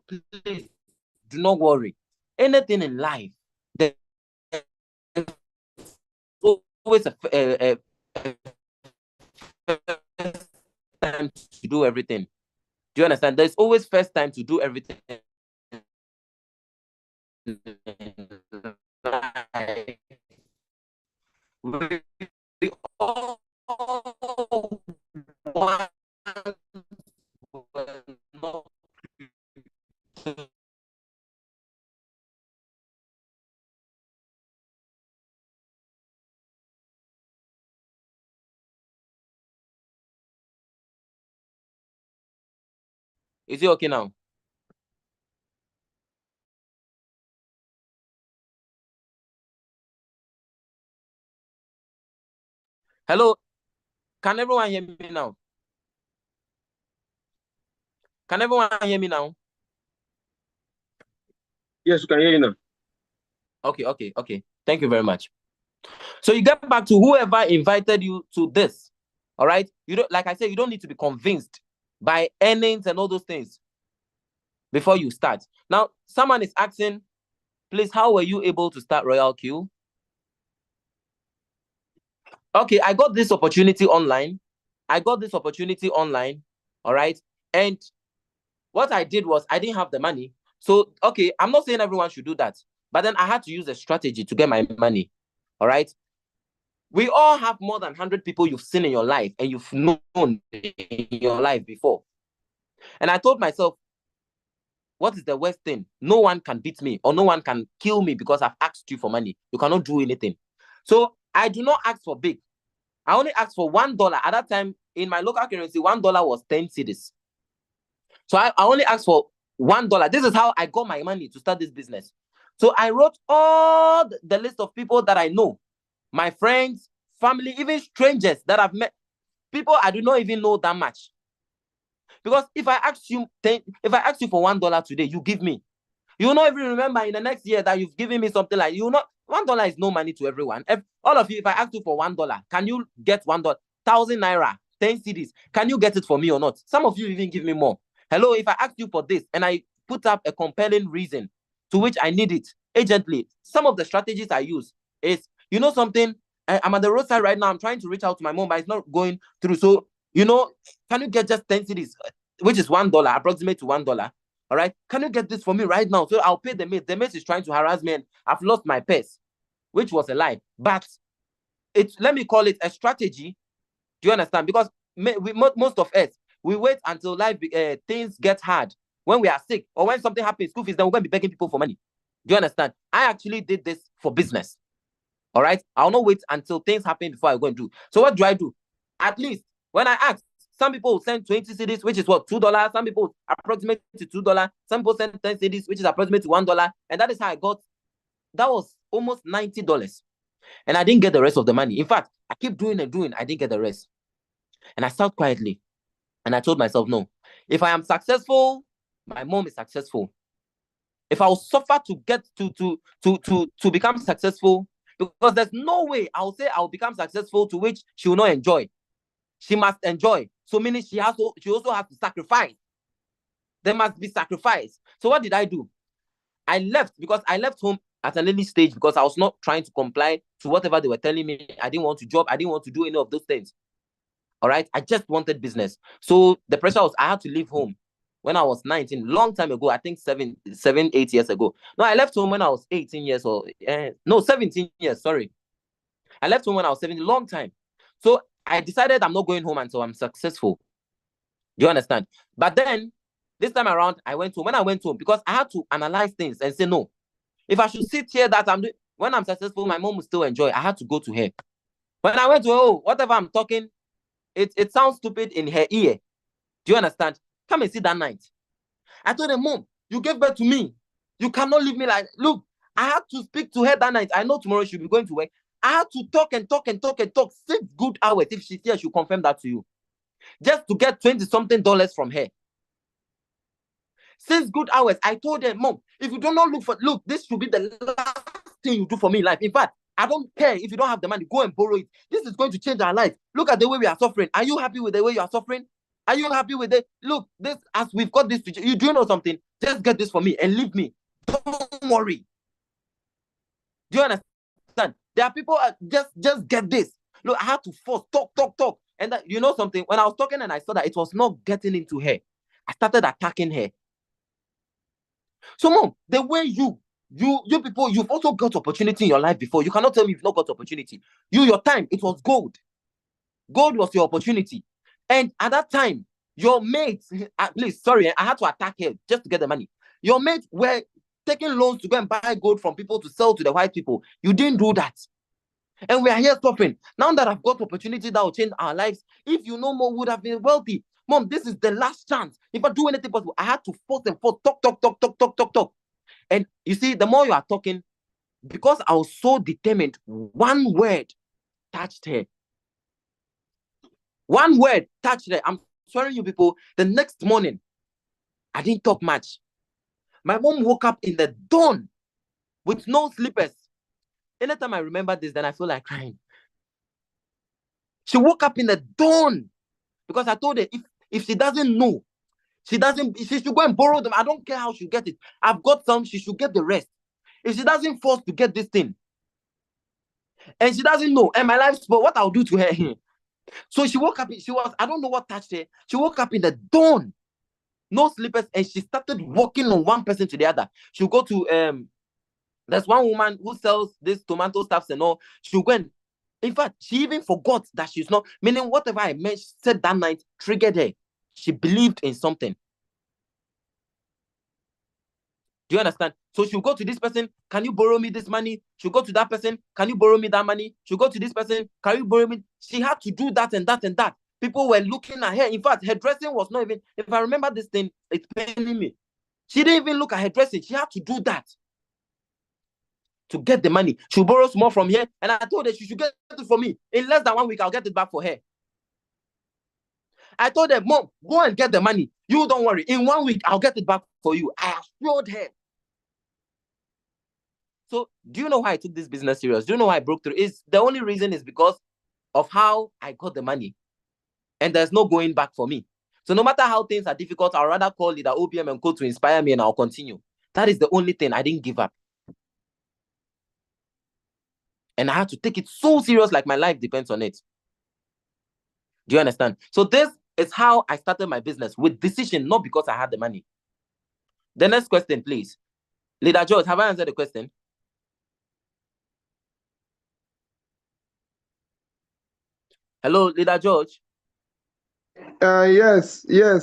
Please do not worry. Anything in life, there's always a first time to do everything. Do you understand? There's always first time to do everything. We all want Is it okay now? Hello? Can everyone hear me now? Can everyone hear me now? Yes, we can hear you now. Okay. Thank you very much. So you get back to whoever invited you to this. All right. You don't, like I said, you don't need to be convinced by earnings and all those things before you start. Now, someone is asking, please, how were you able to start Royalq? Okay, I got this opportunity online. All right. And what I did was I didn't have the money. So, okay, I'm not saying everyone should do that. But then I had to use a strategy to get my money. All right. We all have more than 100 people you've seen in your life and you've known in your life before. And I told myself, what is the worst thing? No one can beat me or no one can kill me because I've asked you for money. You cannot do anything. So I do not ask for big. I only asked for $1. At that time, in my local currency, $1 was 10 cedis. So I only asked for $1. This is how I got my money to start this business. So I wrote all the list of people that I know, my friends, family, even strangers that I've met, people I do not even know that much. Because if I ask you for $1 today, you give me. You will not even remember in the next year that you've given me something like $1 is no money to everyone. All of you, if I ask you for $1, can you get $1? 1,000 naira, 10 cedis. Can you get it for me or not? Some of you even give me more. Hello, if I ask you for this and I put up a compelling reason to which I need it urgently, some of the strategies I use is, you know something, I'm at the roadside right now. I'm trying to reach out to my mom, but it's not going through. So, can you get just 10 cedis, which is $1, approximate to $1? All right. Can you get this for me right now? So I'll pay the mate. The mate is trying to harass me and I've lost my purse, which was a lie. But let me call it a strategy. Do you understand? Because most of us, we wait until life things get hard. When we are sick or when something happens, school fees, then we're going to be begging people for money. Do you understand? I actually did this for business. All right. I'll not wait until things happen before I go and do. So what do? At least when I ask, some people send 20 cedis, which is what, $2. Some people approximate to $2. Some people send 10 cedis, which is approximately $1. And that is how I got. That was almost $90. And I didn't get the rest of the money. In fact, I keep doing and doing. I didn't get the rest. And I sat quietly. And I told myself, no, if I am successful, my mom is successful. If I will suffer to get to become successful, because there's no way I'll say I'll become successful to which she will not enjoy. She must enjoy. So meaning she also has to sacrifice. There must be sacrifice. So what did I do? I left home at an early stage because I was not trying to comply to whatever they were telling me. I didn't want to job. I didn't want to do any of those things. All right. I just wanted business. So the pressure was I had to leave home when I was 19, long time ago. I think 8 years ago. No, I left home when I was 18 years or 17 years. Sorry. I left home when I was 17, long time. So I decided I'm not going home until I'm successful. Do you understand? But then this time around, I went home. When I went home, because I had to analyze things and say, no, if I should sit here that I'm doing, when I'm successful, my mom will still enjoy. I had to go to her. When I went to her, whatever I'm talking, it sounds stupid in her ear. Do you understand? Come and see that night. I told her, Mom, you gave birth to me. You cannot leave me like, look, I had to speak to her that night. I know tomorrow she'll be going to work. I had to talk 6 good hours. If she's here, she'll confirm that to you. Just to get $20-something from her. 6 good hours. I told her, Mom, if you do not look, this should be the last thing you do for me in life. In fact, I don't care if you don't have the money, go and borrow it. This is going to change our life. Look at the way we are suffering. Are you happy with the way you are suffering? Are you happy with it? Look, this, as we've got this, you do know something? Just get this for me and leave me. Don't worry. Do you understand? There are people, just get this. Look, I had to force, talk. And you know something? When I was talking and I saw that it was not getting into her, I started attacking her. So, Mom, the way you people, you've also got opportunity in your life before. You cannot tell me you've not got opportunity. Your time, it was gold. Gold was your opportunity. And at that time, your mates, please, sorry, I had to attack her just to get the money. Your mates were taking loans to go and buy gold from people to sell to the white people. You didn't do that. And we are here suffering. Now that I've got opportunity that will change our lives, if you know more, would have been wealthy. Mom, this is the last chance. If I do anything possible, I had to force and force, talk. And you see, the more you are talking, because I was so determined, one word touched her. One word touched her. I'm swearing you people, the next morning, I didn't talk much. My mom woke up in the dawn with no slippers. Anytime I remember this, then I feel like crying. She woke up in the dawn because I told her if she doesn't know, she should go and borrow them. I don't care how she get it. I've got some, she should get the rest. If she doesn't force to get this thing, and she doesn't know, and my life spoiled, what I'll do to her. So she woke up, I don't know what touched her. She woke up in the dawn, no slippers, and she started walking on one person to the other. She'll go to, there's one woman who sells this tomato stuffs and all. She'll go and, in fact, she even forgot that she's not, meaning whatever I said that night triggered her. She believed in something. Do you understand? So she'll go to this person, can you borrow me this money? She'll go to that person, can you borrow me that money? She'll go to this person, can you borrow me? She had to do that and that and that. People were looking at her. In fact, her dressing was not even, if I remember this thing, it's paining me. She didn't even look at her dressing. She had to do that to get the money. She'll borrow more from here. And I told her she should get it for me. In less than 1 week, I'll get it back for her. I told her, Mom, go and get the money. You don't worry. In 1 week, I'll get it back for you. I assured her. So do you know why I took this business serious? Do you know why I broke through? The only reason is because of how I got the money. And there's no going back for me. So no matter how things are difficult, I'll rather call Leader OBM and Co to inspire me, and I'll continue. That is the only thing. I didn't give up. And I had to take it so serious, like my life depends on it. Do you understand? So this is how I started my business, with decision, not because I had the money. The next question, please. Leader George, have I answered the question? Hello, Leader George. Yes. We Okay,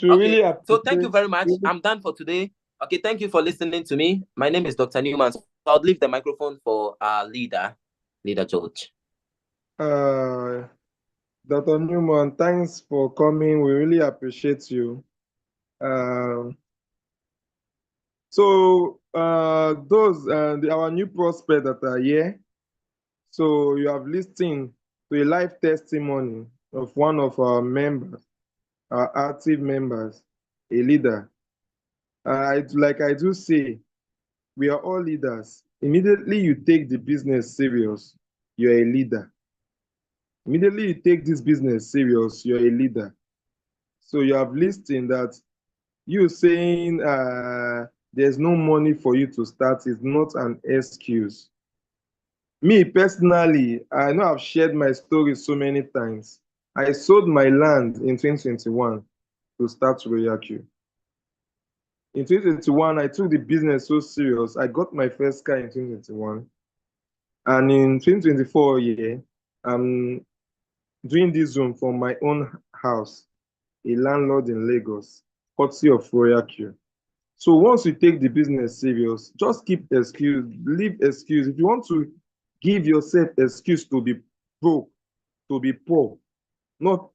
really appreciate. so thank you very much. I'm done for today. Okay, thank you for listening to me. My name is Dr. Newman. So I'll leave the microphone for our Leader George. Dr. Newman, thanks for coming. We really appreciate you. Those our new prospects that are here. So you have listened to a live testimony of one of our members, our active members, a leader. Like I do say, we are all leaders. Immediately you take the business serious, you're a leader. Immediately you take this business serious, you're a leader. So you have listened that you saying there's no money for you to start is not an excuse. Me personally, I know I've shared my story so many times. I sold my land in 2021 to start Royalq. In 2021, I took the business so serious. I got my first car in 2021. And in 2024, I'm doing this Zoom from my own house, a landlord in Lagos, courtesy of Royalq. So once you take the business serious, just keep excuse, leave excuse. If you want to give yourself excuse to be broke, to be poor, not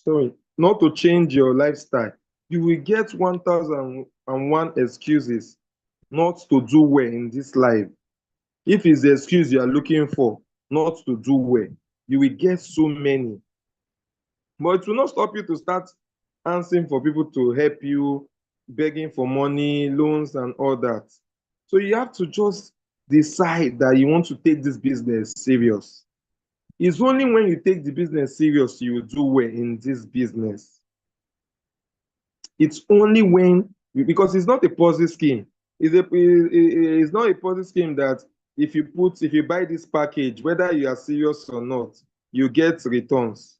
to change your lifestyle, you will get 1,001 excuses not to do well in this life. If it's the excuse you are looking for not to do well, you will get so many. But it will not stop you to start answering for people to help you, begging for money, loans, and all that. So you have to just decide that you want to take this business serious. It's only when you take the business serious you will do well in this business. It's only when, because it's not a Ponzi scheme. It's not a Ponzi scheme that if you buy this package, whether you are serious or not, you get returns.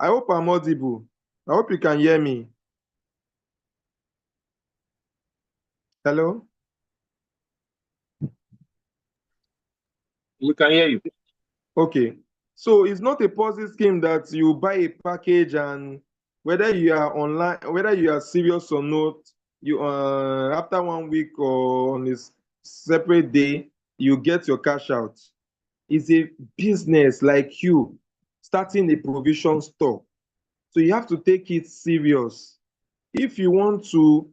I hope I'm audible. I hope you can hear me. Hello? We can hear you. Okay. So it's not a Ponzi scheme that you buy a package and whether you are online, whether you are serious or not, you after 1 week or on a separate day, you get your cash out. It's a business like you starting a provision store. So you have to take it serious. If you want to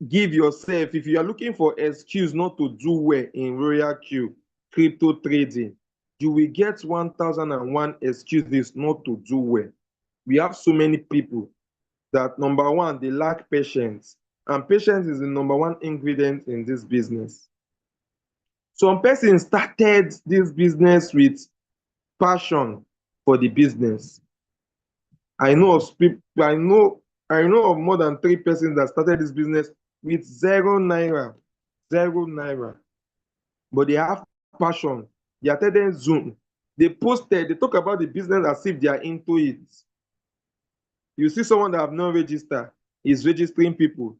give yourself, if you are looking for excuse not to do well in Royalq crypto trading, you will get 1,001 excuses not to do well. We have so many people that, number one, they lack patience. And patience is the number one ingredient in this business. Some person started this business with passion for the business. I know of people, I know of more than 3 persons that started this business with 0 naira. 0 naira. But they have passion. They attended Zoom. They talk about the business as if they are into it. You see someone that have not registered, is registering people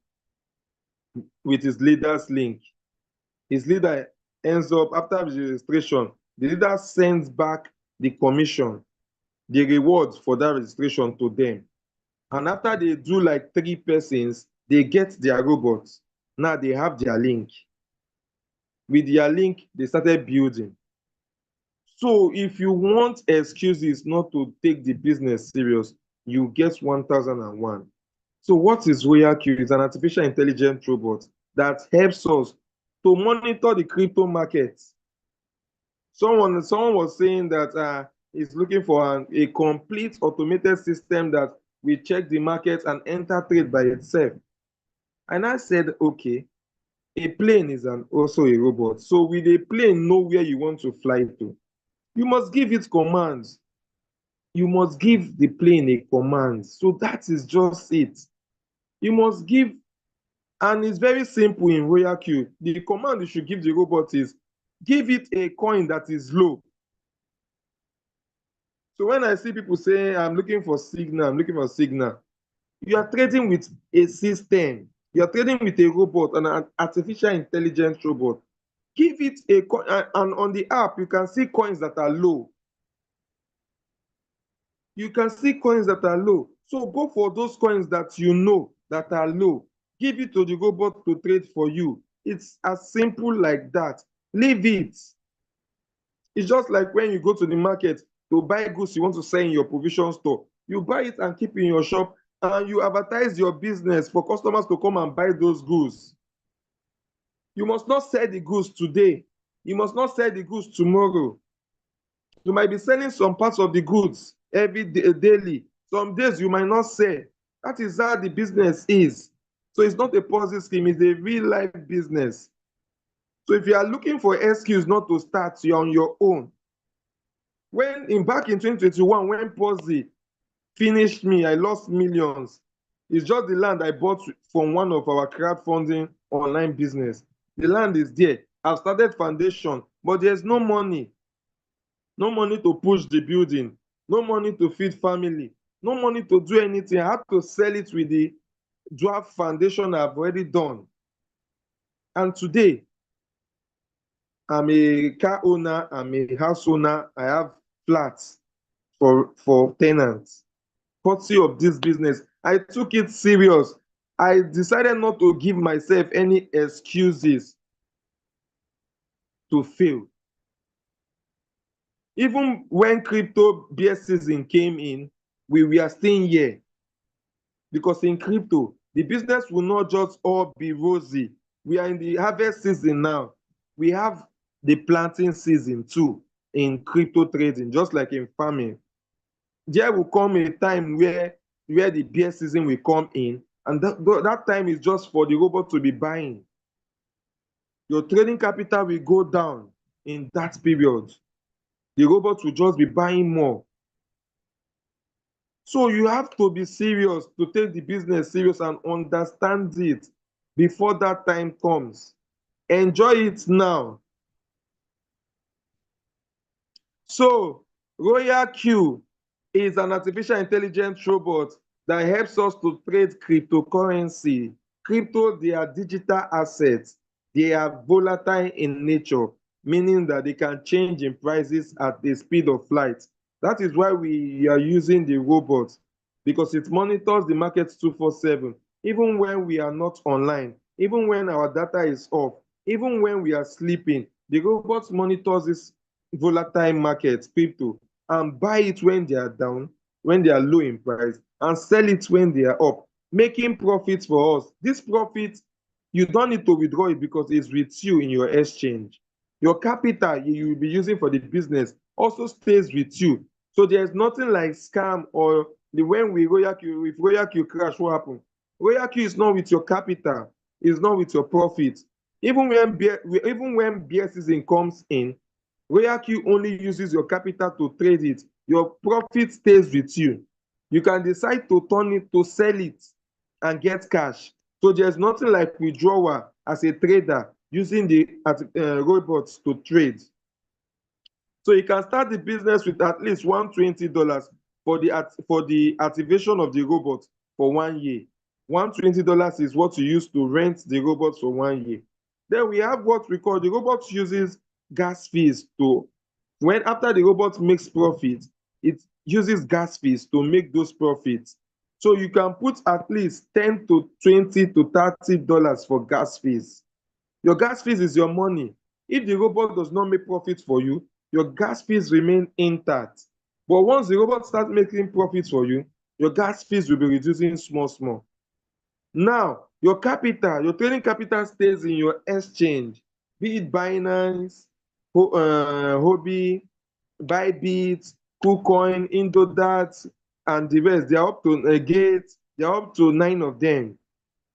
with his leader's link. His leader ends up, after registration, the leader sends back the commission, the rewards for that registration to them. And after they do like 3 persons, they get their robots. Now they have their link. With their link, they started building. So if you want excuses not to take the business serious, you get 1,001. So what is Royalq? It's an artificial intelligence robot that helps us to monitor the crypto markets. Someone was saying that he's looking for a complete automated system that will check the market and enter trade by itself. And I said, okay, a plane is also a robot. So with a plane, know where you want to fly to. You must give it commands. you must give the plane a command. So that is just it. You must give, and it's very simple in Royalq. The command you should give the robot is give it a coin that is low. So when I see people say, I'm looking for signal, I'm looking for signal, you are trading with a system. You are trading with a robot, an artificial intelligence robot. Give it a coin, and on the app, you can see coins that are low. You can see coins that are low. So go for those coins that you know that are low. Give it to the robot to trade for you. It's as simple like that. Leave it. It's just like when you go to the market to buy goods you want to sell in your provision store. You buy it and keep in your shop, and you advertise your business for customers to come and buy those goods. You must not sell the goods today. You must not sell the goods tomorrow. You might be selling some parts of the goods every day, daily. Some days you might not sell. That is how the business is. So it's not a Ponzi scheme, it's a real life business. So if you are looking for excuse not to start, you're on your own. Back in 2021, when Ponzi finished me, I lost millions. It's just the land I bought from one of our crowdfunding online business. The land is there. I've started foundation, but there's no money. No money to push the building, no money to feed family, no money to do anything. I had to sell it with the draft foundation I've already done. And today, I'm a car owner, I'm a house owner, I have flats for tenants. Courtesy of this business, I took it serious. I decided not to give myself any excuses to fail. Even when crypto bear season came in, we were staying here. Because in crypto, the business will not just all be rosy. We are in the harvest season now. We have the planting season too in crypto trading, just like in farming. There will come a time where the bear season will come in, and that time is just for the robot to be buying. Your trading capital will go down in that period. The robot will just be buying more. So you have to be serious, to take the business serious and understand it before that time comes. Enjoy it now. So Royalq is an artificial intelligence robot that helps us to trade cryptocurrency. Crypto, they are digital assets. They are volatile in nature, meaning that they can change in prices at the speed of light. That is why we are using the robot, because it monitors the market 24/7, even when we are not online, even when our data is off, even when we are sleeping. The robot monitors this volatile market, crypto, and buy it when they are down, when they are low in price, and sell it when they are up, making profits for us. This profit, you don't need to withdraw it because it's with you in your exchange. Your capital you will be using for the business also stays with you. So there's nothing like scam or when if Royalq crash, what happen? Royalq is not with your capital, it's not with your profit. Even when bear season comes in, Royalq only uses your capital to trade it. Your profit stays with you. You can decide to turn it, to sell it, and get cash. So there's nothing like withdrawal as a trader using the robots to trade. So you can start the business with at least $120 for the activation of the robot for 1 year. $120 is what you use to rent the robot for 1 year. Then we have what we call, the robot uses gas fees to, when after the robot makes profit, it uses gas fees to make those profits. So you can put at least $10 to $20 to $30 for gas fees. Your gas fees is your money. If the robot does not make profit for you, your gas fees remain intact. But once the robot starts making profits for you, your gas fees will be reducing small. Now, your trading capital stays in your exchange, be it Binance, Hobby, Bybit, KuCoin, Indodat, and the rest. They are up to Gate, they are up to 9 of them.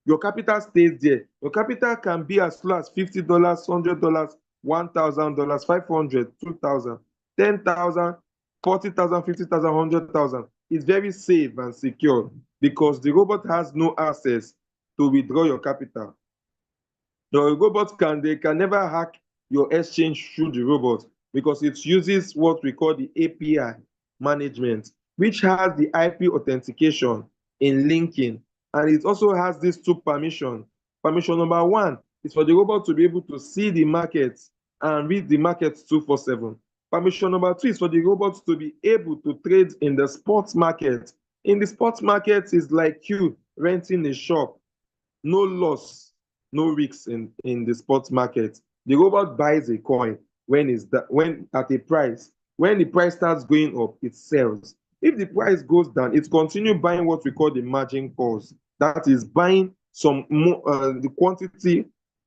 Your capital stays there. Your capital can be as low as $50, $100, $1,000, $500, $2,000, $10,000. 40,000, 50,000, 100,000. It's very safe and secure because the robot has no access to withdraw your capital. The robot they can never hack your exchange through the robot because it uses what we call the API management, which has the IP authentication in linking. And it also has these two permissions. Permission number one is for the robot to be able to see the market and read the market 247. Permission number two is for the robot to be able to trade in the sports market. In the sports market, is like you renting a shop. No loss, no risks in the sports market. The robot buys a coin when at a price. When the price starts going up, it sells. If the price goes down, it continues buying what we call the margin calls. That is buying some more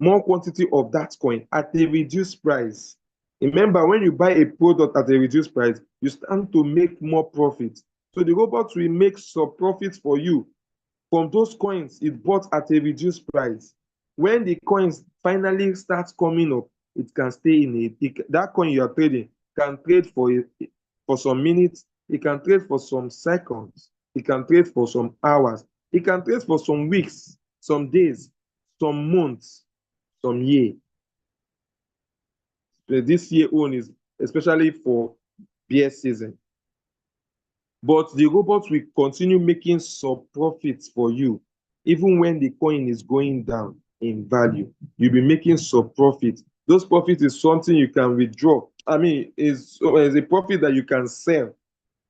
more quantity of that coin at a reduced price. Remember, when you buy a product at a reduced price, you stand to make more profit. So the robot will make some profits for you from those coins it bought at a reduced price. When the coins finally start coming up, it can stay in that coin you are trading can trade for some minutes, it can trade for some seconds, it can trade for some hours, it can trade for some weeks, some days, some months, some year. This year own is especially for beer season. But the robot will continue making some profits for you. Even when the coin is going down in value, you'll be making some profit. Those profits is something you can withdraw. I mean, is a profit that you can sell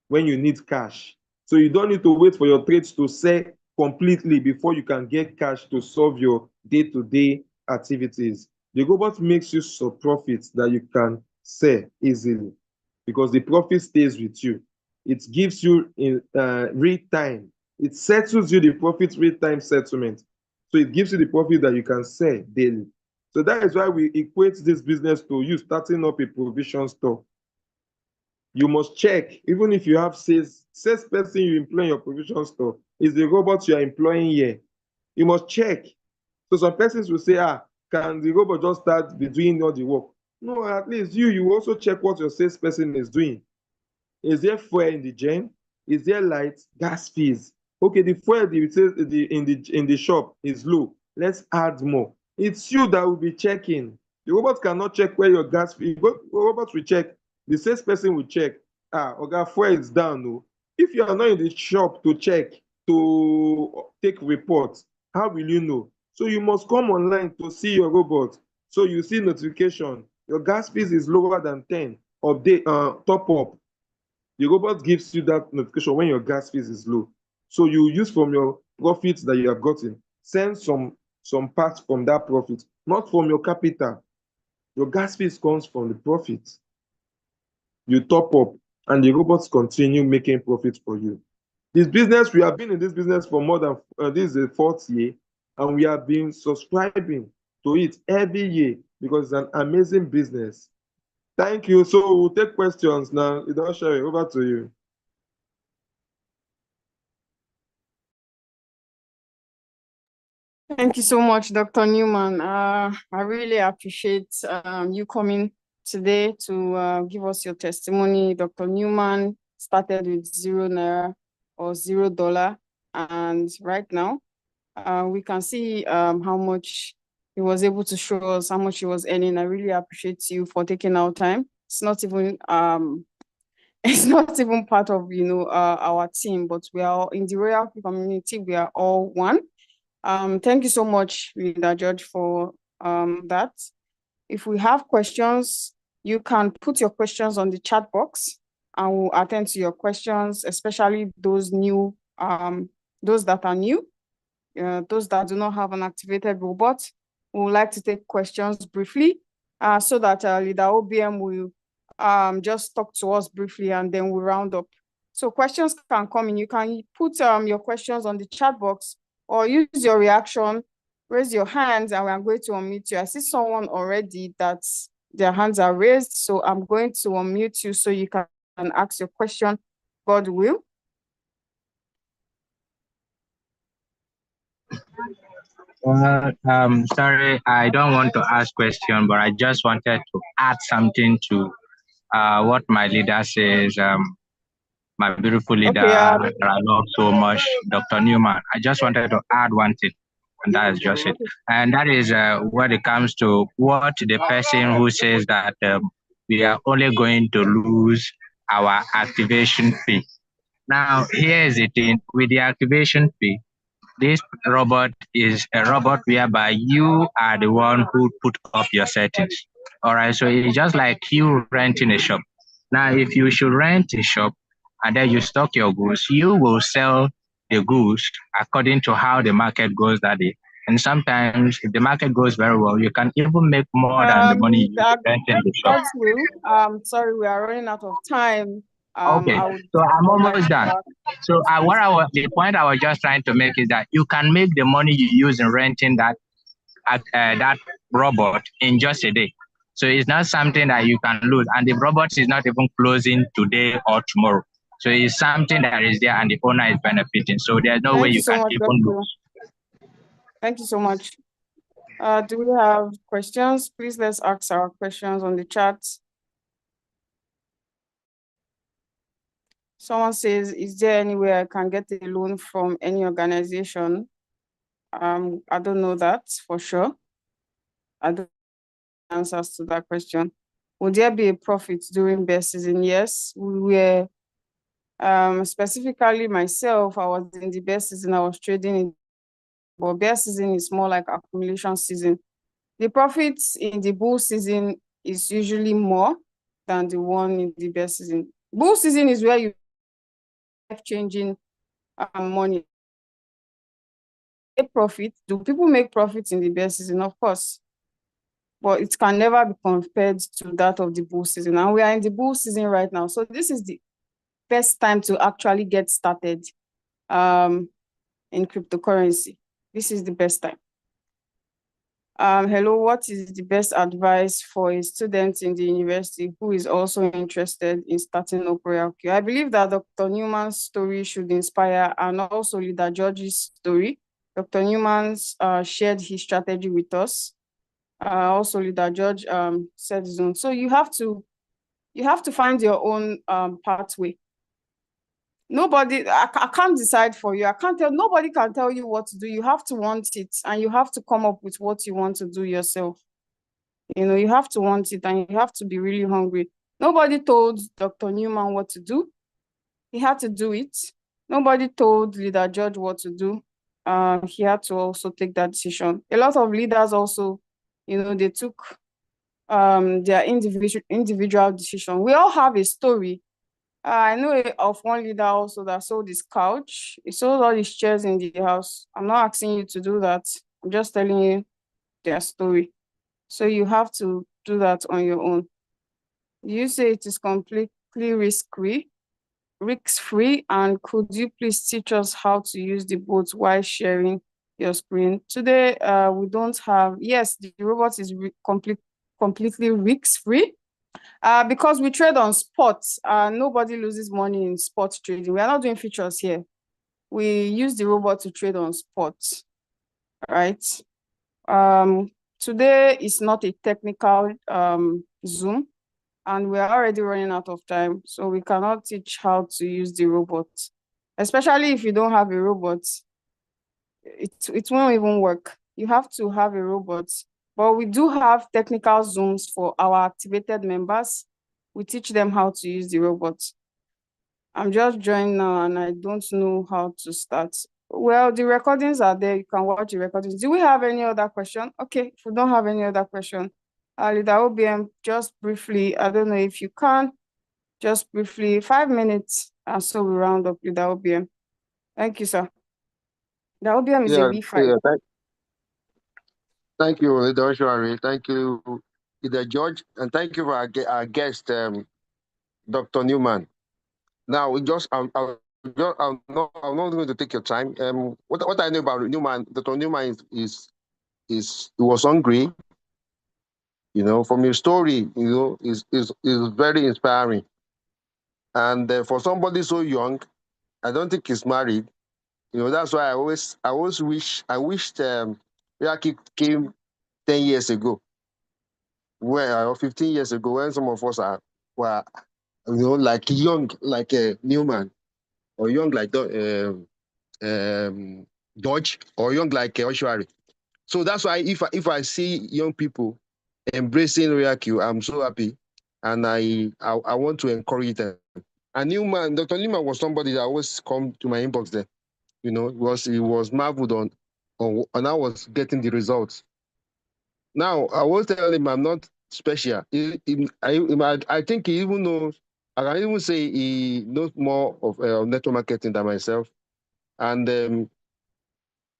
when you need cash. So you don't need to wait for your trades to sell completely before you can get cash to solve your day-to-day activities. The robot makes you some profits that you can sell easily because the profit stays with you. It gives you in real time. It settles you the profit real time settlement. So it gives you the profit that you can sell daily. So that is why we equate this business to you starting up a provision store. You must check, even if you have sales person you employ in your provision store is the robot you are employing here. You must check. So some persons will say, can the robot just start doing all the work? No, at least you also check what your salesperson is doing. Is there fuel in the gen? Is there light? Gas fees. Okay, the fuel in the shop is low. Let's add more. It's you that will be checking. The robot cannot check where your gas fee. Robot will check. The salesperson will check. Okay, fuel is down. No. If you are not in the shop to check, to take reports, how will you know? So you must come online to see your robot. So you see notification. Your gas fees is lower than 10 update top up. The robot gives you that notification when your gas fees is low. So you use from your profits that you have gotten, send some part from that profit, not from your capital. Your gas fees comes from the profit. You top up and the robots continue making profit for you. This business, we have been in this business for more than, this is the 4th year, and we have been subscribing to it every year because it's an amazing business. Thank you. So we'll take questions now. Idosha, over to you. Thank you so much, Dr. Newman. I really appreciate you coming today to give us your testimony. Dr. Newman started with $0 or $0, and right now we can see how much he was able to show us, how much he was earning. I really appreciate you for taking our time. It's not even it's not even part of our team, but we are in the Royalq community. We are all one. Thank you so much, Leader George, for that. If we have questions, you can put your questions on the chat box and we'll attend to your questions, especially those new, those that are new, those that do not have an activated robot. We would like to take questions briefly so that Leader OBM will just talk to us briefly and then we'll round up. So questions can come in. You can put your questions on the chat box or use your reaction, raise your hands, and we're going to unmute you. I see someone already that their hands are raised, so I'm going to unmute you so you can ask your question, God will. Sorry, I don't want to ask question, but I just wanted to add something to what my leader says. my beautiful leader Okay, that I love so much, Dr. Newman. I just wanted to add one thing, and that is just it. And that is when it comes to what the person who says that we are only going to lose our activation fee. Now, here is the thing with the activation fee. This robot is a robot whereby you are the one who put up your settings. All right, so it's just like you renting a shop. Now, if you should rent a shop and then you stock your goods, you will sell the goods according to how the market goes that day. And sometimes, if the market goes very well, you can even make more than the money you that, spent in the shop. God's will. Sorry, we are running out of time. Okay, I would so I'm like almost done. back. So the point I was just trying to make is that you can make the money you use in renting that robot in just a day. So it's not something that you can lose, and the robot is not even closing today or tomorrow. So it's something that is there, and the owner is benefiting. So there's no way Thank you you so can much, even Dr. lose. Thank you so much. Do we have questions? Please let's ask our questions on the chat. Someone says, is there any way I can get a loan from any organization? I don't know that for sure. I don't know answers to that question. Would there be a profit during bear season? Yes, we were, specifically myself, I was in the bear season, I was trading in, but bear season is more like accumulation season. The profits in the bull season is usually more than the one in the bear season. Bull season is where you life-changing money. Profit. Do people make profits in the bear season? Of course. But it can never be compared to that of the bull season. And we are in the bull season right now. So this is the best time to actually get started in cryptocurrency. This is the best time. Hello, what is the best advice for a student in the university who is also interested in starting up Royalq? I believe that Dr. Newman's story should inspire, and also Leader George's story. Dr. Newman's shared his strategy with us. Also, Leader George said his own. So you have to find your own pathway. Nobody, I can't decide for you. I can't tell, nobody can tell you what to do. You have to want it, and you have to come up with what you want to do yourself. You know, you have to want it, and you have to be really hungry. Nobody told Dr. Newman what to do. He had to do it. Nobody told Leader George what to do. He had to also take that decision. A lot of leaders also, you know, they took their individual decision. We all have a story. I know of one leader also that sold his couch. He sold all his chairs in the house. I'm not asking you to do that. I'm just telling you their story. So you have to do that on your own. You say it is completely risk-free, and could you please teach us how to use the bot while sharing your screen? Today, we don't have, yes, the robot is completely risk-free. Because we trade on spot, nobody loses money in spot trading. We are not doing futures here. We use the robot to trade on spot, right? Today is not a technical Zoom, and we are already running out of time, so we cannot teach how to use the robot. Especially if you don't have a robot, it won't even work. You have to have a robot. But we do have technical Zooms for our activated members. We teach them how to use the robot. I'm just joining now and I don't know how to start. Well, the recordings are there. You can watch the recordings. Do we have any other question? Okay, if we don't have any other question, Leader OBM, just briefly, I don't know if you can, just briefly, 5 minutes, and so we round up Leader OBM. Thank you, sir. The OBM is a V5. Thank you, Leader Oshwari. Thank you, Leader George, and thank you for our guest, Dr. Newman. Now, I'm not going to take your time. What I know about Newman, Dr. Newman is he was hungry. You know, from your story, you know, is very inspiring. And for somebody so young, I don't think he's married. You know, that's why I wished Royalq came 10 years ago, or 15 years ago, when some of us were like young, like Newman, or young like Dodge, or young like Oshuari. So that's why if I see young people embracing Royalq, I'm so happy, and I want to encourage them. And Newman, Dr. Newman was somebody that always come to my inbox there. He was marveled on I was getting the results. Now I was telling him I'm not special. I think he even knows. I can even say he knows more of network marketing than myself. And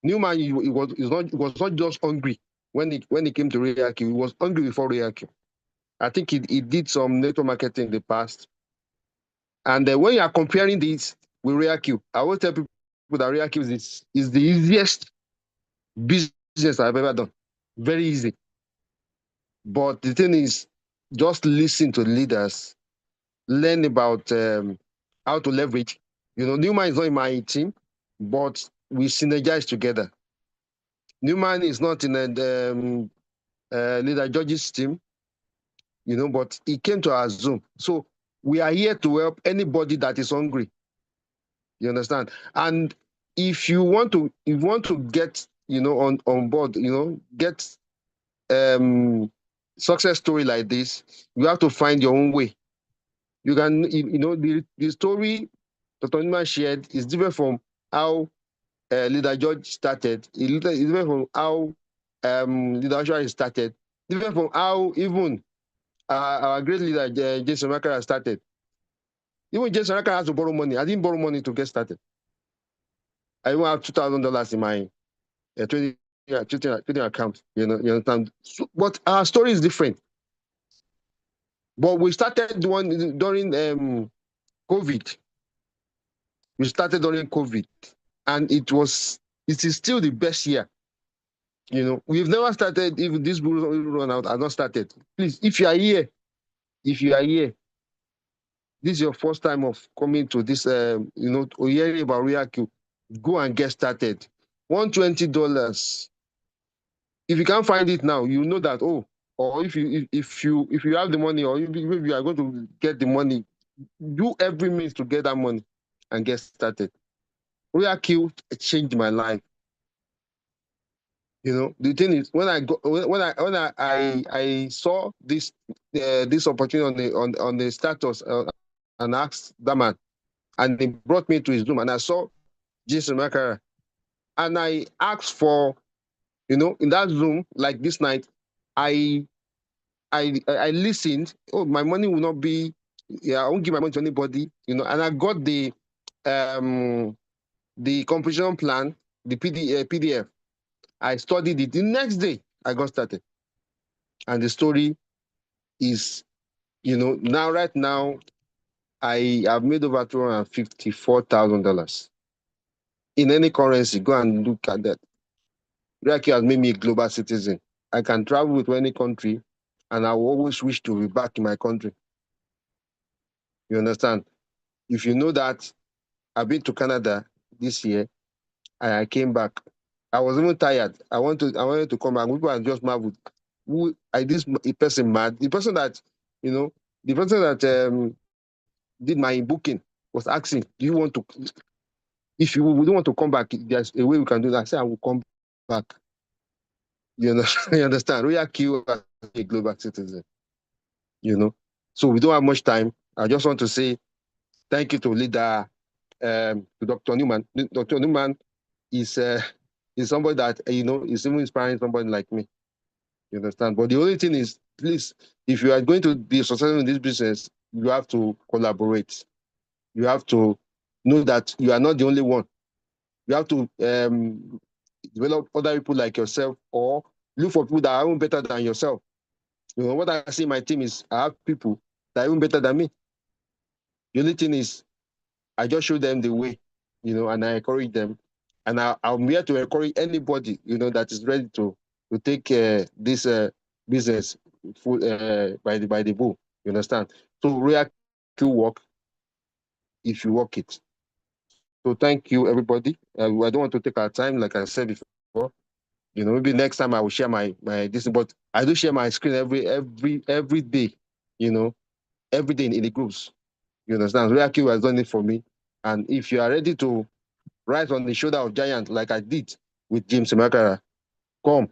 Newman, he was not just hungry when he came to Royalq. He was hungry before Royalq. I think he did some network marketing in the past. And when you are comparing this with Royalq, I always tell people that Royalq is the easiest business I've ever done. Very easy. But the thing is, just listen to leaders, learn about how to leverage. Newman is not in my team, but we synergize together. Newman is not in leader George's team, but he came to our Zoom. So we are here to help anybody that is hungry. You understand? And if you want to get on board, get success story like this, you have to find your own way. You can, the story Dr. Nima shared is different from how Leader George started. It's different from how Leader Ashwari started. Different from how even our great leader Jason Makara started. Even Jason Makara has to borrow money. I didn't borrow money to get started. I even have $2,000 in my 20 account. You understand? So, but our story is different. But we started one during COVID. We started during COVID, and it is still the best year. We've never started, even this bull run out has not started. Please, if you are here, this is your first time of coming to this, or hearing about Royalq, go and get started. $120. If you can't find it now, you know that, or if you have the money, or if you are going to get the money, do every means to get that money and get started. Royalq changed my life. The thing is, when I saw this opportunity on the status, and asked that man, and he brought me to his room, and I saw Jason Makara, and I asked for, in that room, like this night, I I listened. Oh, my money will not be. Yeah, I won't give my money to anybody. And I got the composition plan, the PDF. I studied it. The next day, I got started. And the story is, right now, I have made over $254,000 in any currency. Go and look at that. Royalq has made me a global citizen. I can travel to any country, and I will always wish to be back in my country. You understand? If you know that, I've been to Canada this year, and I came back. I was even tired. I wanted to come back. People are just marveled. Who I this person mad? The person that you know, the person that did my booking was asking, "Do you want to? If you don't want to come back, there's a way we can do that." I said, "I will come back." You understand? Royalq as a global citizen. So we don't have much time. I just want to say thank you to leader to Dr. Newman. Dr. Newman is somebody that is even inspiring somebody like me. You understand? But the only thing is, please, if you are going to be successful in this business, you have to collaborate. You have to know that you are not the only one. You have to develop other people like yourself, or look for people that are even better than yourself. What I see in my team is I have people that are even better than me. The only thing is I just show them the way, and I encourage them. And I'm here to encourage anybody, that is ready to take this business full, by the book. You understand? So Royalq work if you work it. So thank you, everybody. I don't want to take our time, like I said before. Maybe next time I will share my this, but I do share my screen every day. Every day in the groups. You understand? Royalq has done it for me. And if you are ready to rise on the shoulder of giants like I did with James Makara, come.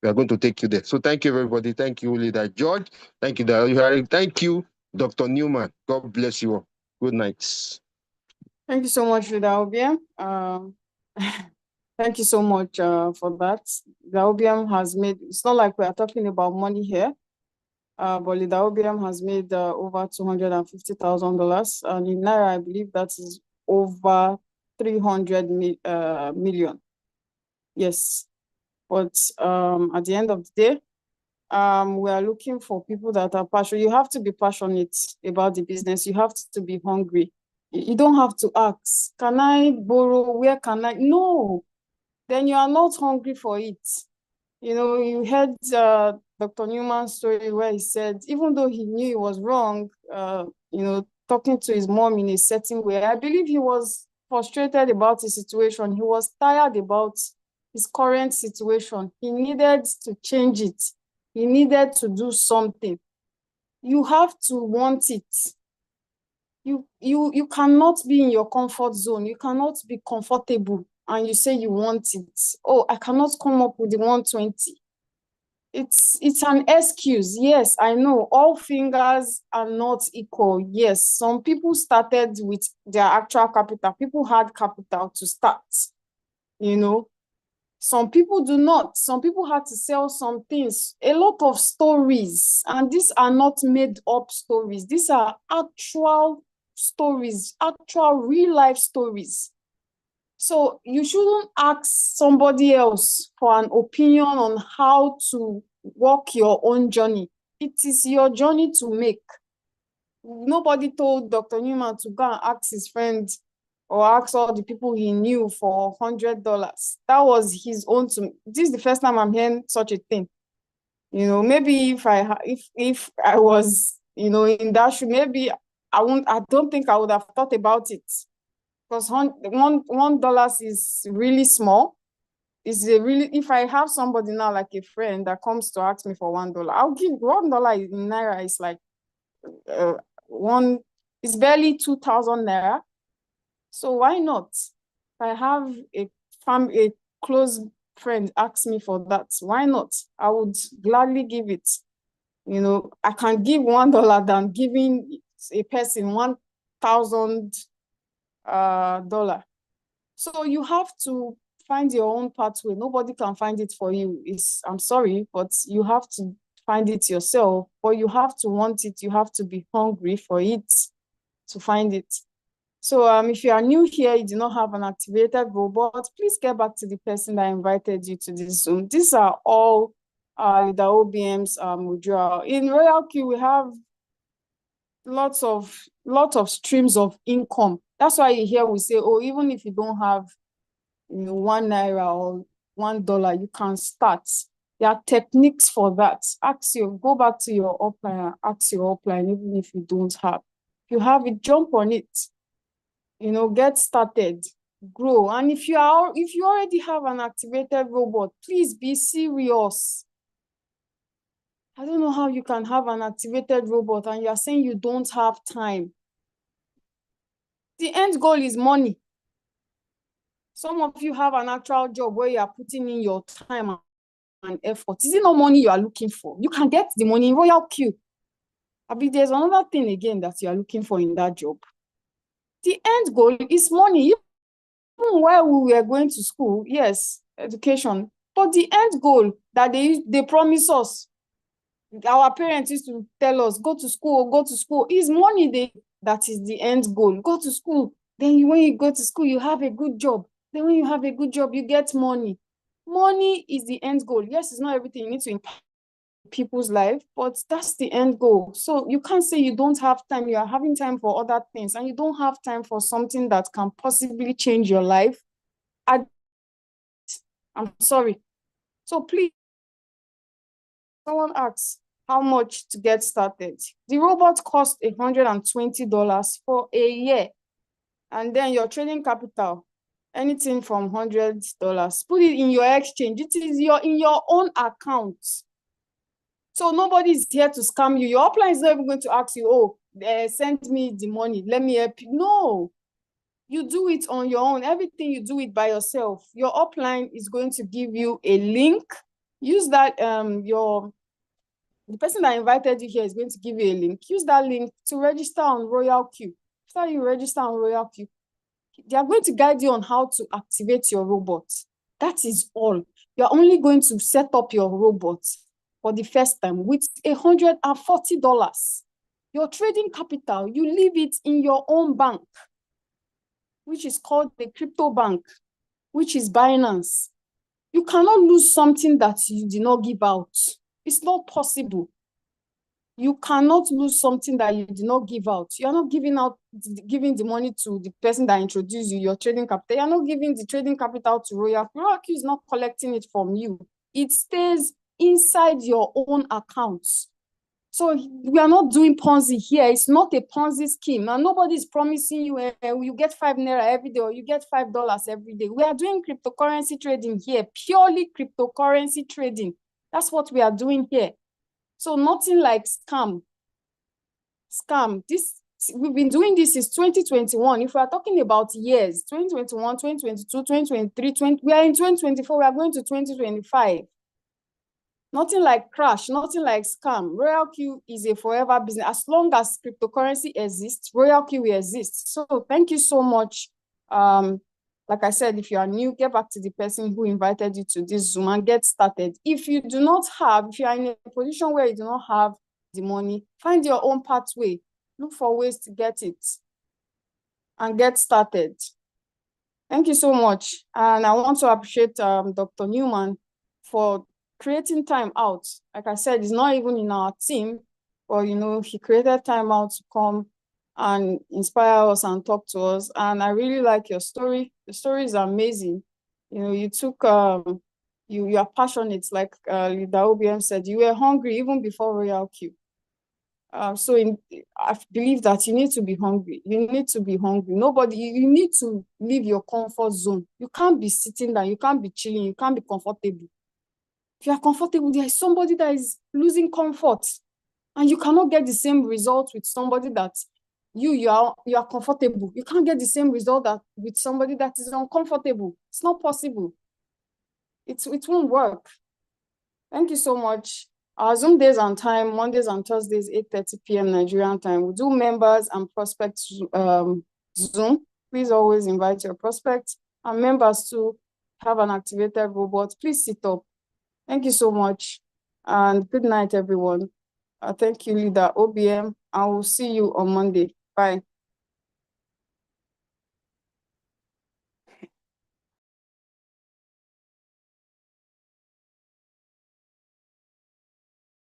We are going to take you there. So thank you, everybody. Thank you, Leader George. Thank you, Harry. Thank you, Dr. Newman. God bless you all. Good night. Thank you so much, Leader Obiam. Thank you so much for that. The Obiam has made, it's not like we are talking about money here, but Leader Obiam has made over $250,000. And in Naira, I believe that is over 300 million. Yes. But at the end of the day, we are looking for people that are passionate. You have to be passionate about the business. You have to be hungry. You don't have to ask, can I borrow? Where can I? No, then you are not hungry for it. You know, you heard Dr. Newman's story where he said, even though he knew he was wrong, you know, talking to his mom in a certain way, I believe he was frustrated about his situation. He was tired about his current situation. He needed to change it. He needed to do something. You have to want it. You cannot be in your comfort zone. You cannot be comfortable and you say you want it. Oh, I cannot come up with the 120. It's an excuse. Yes, I know all fingers are not equal. Yes, some people started with their actual capital. People had capital to start, you know. Some people do not. Some people had to sell some things. A lot of stories, and these are not made up stories. These are actual stories, actual real life stories. So you shouldn't ask somebody else for an opinion on how to walk your own journey. It is your journey to make. Nobody told Dr. Newman to go and ask his friends or ask all the people he knew for $100. That was his own. This is the first time I'm hearing such a thing. You know, maybe if I was, you know, in that shoe, maybe I don't think I would have thought about it. Because $1 is really small. If I have somebody now like a friend that comes to ask me for $1, I'll give $1 in Naira is like it's barely 2,000 Naira. So why not? If I have a close friend ask me for that, why not? I would gladly give it. You know, I can give $1 than giving a person $1,000. So you have to find your own pathway. Nobody can find it for you. I'm sorry, but you have to find it yourself, but you have to want it. You have to be hungry for it to find it. So if you are new here, you do not have an activated robot, please get back to the person that invited you to this Zoom. These are all the OBM's withdrawal. In Royalq, we have lots of streams of income. That's why you hear we say, oh, even if you don't have, you know, 1 Naira or $1, you can start. There are techniques for that. Go back to your upline, ask your upline, even if you don't have. If you have it, jump on it. You know, get started, grow. And if you already have an activated robot, please be serious. I don't know how you can have an activated robot and you're saying you don't have time. The end goal is money. Some of you have an actual job where you are putting in your time and effort. Is it not money you are looking for? You can get the money in Royalq. I mean, there's another thing again that you are looking for in that job. The end goal is money. Even while we were going to school, yes, education, but the end goal that they promise us, our parents used to tell us, go to school, is money. That is the end goal. Go to school. Then when you go to school, you have a good job. Then when you have a good job, you get money. Money is the end goal. Yes, it's not everything you need to impact people's life, but that's the end goal. So you can't say you don't have time. You are having time for other things and you don't have time for something that can possibly change your life. I'm sorry. So please, someone asks how much to get started. The robot costs $120 for a year. And then your trading capital, anything from $100. Put it in your exchange. It is in your own account. So nobody is here to scam you. Your upline is not even going to ask you, oh, send me the money, let me help you. No, you do it on your own. Everything you do it by yourself. Your upline is going to give you a link. Use that, the person that invited you here is going to give you a link. Use that link to register on Royalq. After you register on Royalq, they are going to guide you on how to activate your robot. That is all. You're only going to set up your robot for the first time with $140. Your trading capital, you leave it in your own bank, which is called the crypto bank, which is Binance. You cannot lose something that you did not give out. It's not possible. You cannot lose something that you did not give out. You are not giving the money to the person that introduced you, your trading capital. You are not giving the trading capital to Royalq. Royalq is not collecting it from you. It stays inside your own accounts. So we are not doing Ponzi here. It's not a Ponzi scheme. And nobody is promising you you get 5 naira every day or you get $5 every day. We are doing cryptocurrency trading here, purely cryptocurrency trading. That's what we are doing here. So nothing like scam. We've been doing this since 2021. If we are talking about years, 2021, 2022, 2023, we are in 2024, we are going to 2025. Nothing like crash, nothing like scam. Royalq is a forever business. As long as cryptocurrency exists, Royalq will exist. So thank you so much. Like I said, if you are new, get back to the person who invited you to this Zoom and get started. If you are in a position where you do not have the money, find your own pathway. Look for ways to get it and get started. Thank you so much. And I want to appreciate Dr. Newman for creating time out. Like I said, it's not even in our team, but he created time out to come and inspire us and talk to us. And I really like your story. The story is amazing. You took you are passionate, like the OBM said. You were hungry even before Royalq. I believe that you need to be hungry. You need to be hungry. You need to leave your comfort zone. You can't be sitting down. You can't be chilling. You can't be comfortable. If you are comfortable, there is somebody that is losing comfort, and you cannot get the same result with somebody that you are comfortable. You can't get the same result with somebody that is uncomfortable. It's not possible. It won't work. Thank you so much. Our Zoom days and time, Mondays and Thursdays, 8:30 p.m. Nigerian time. We do members and prospects Zoom. Please always invite your prospects and members to have an activated robot. Please sit up. Thank you so much. And good night, everyone. Thank you, Leader OBM. I will see you on Monday. Bye.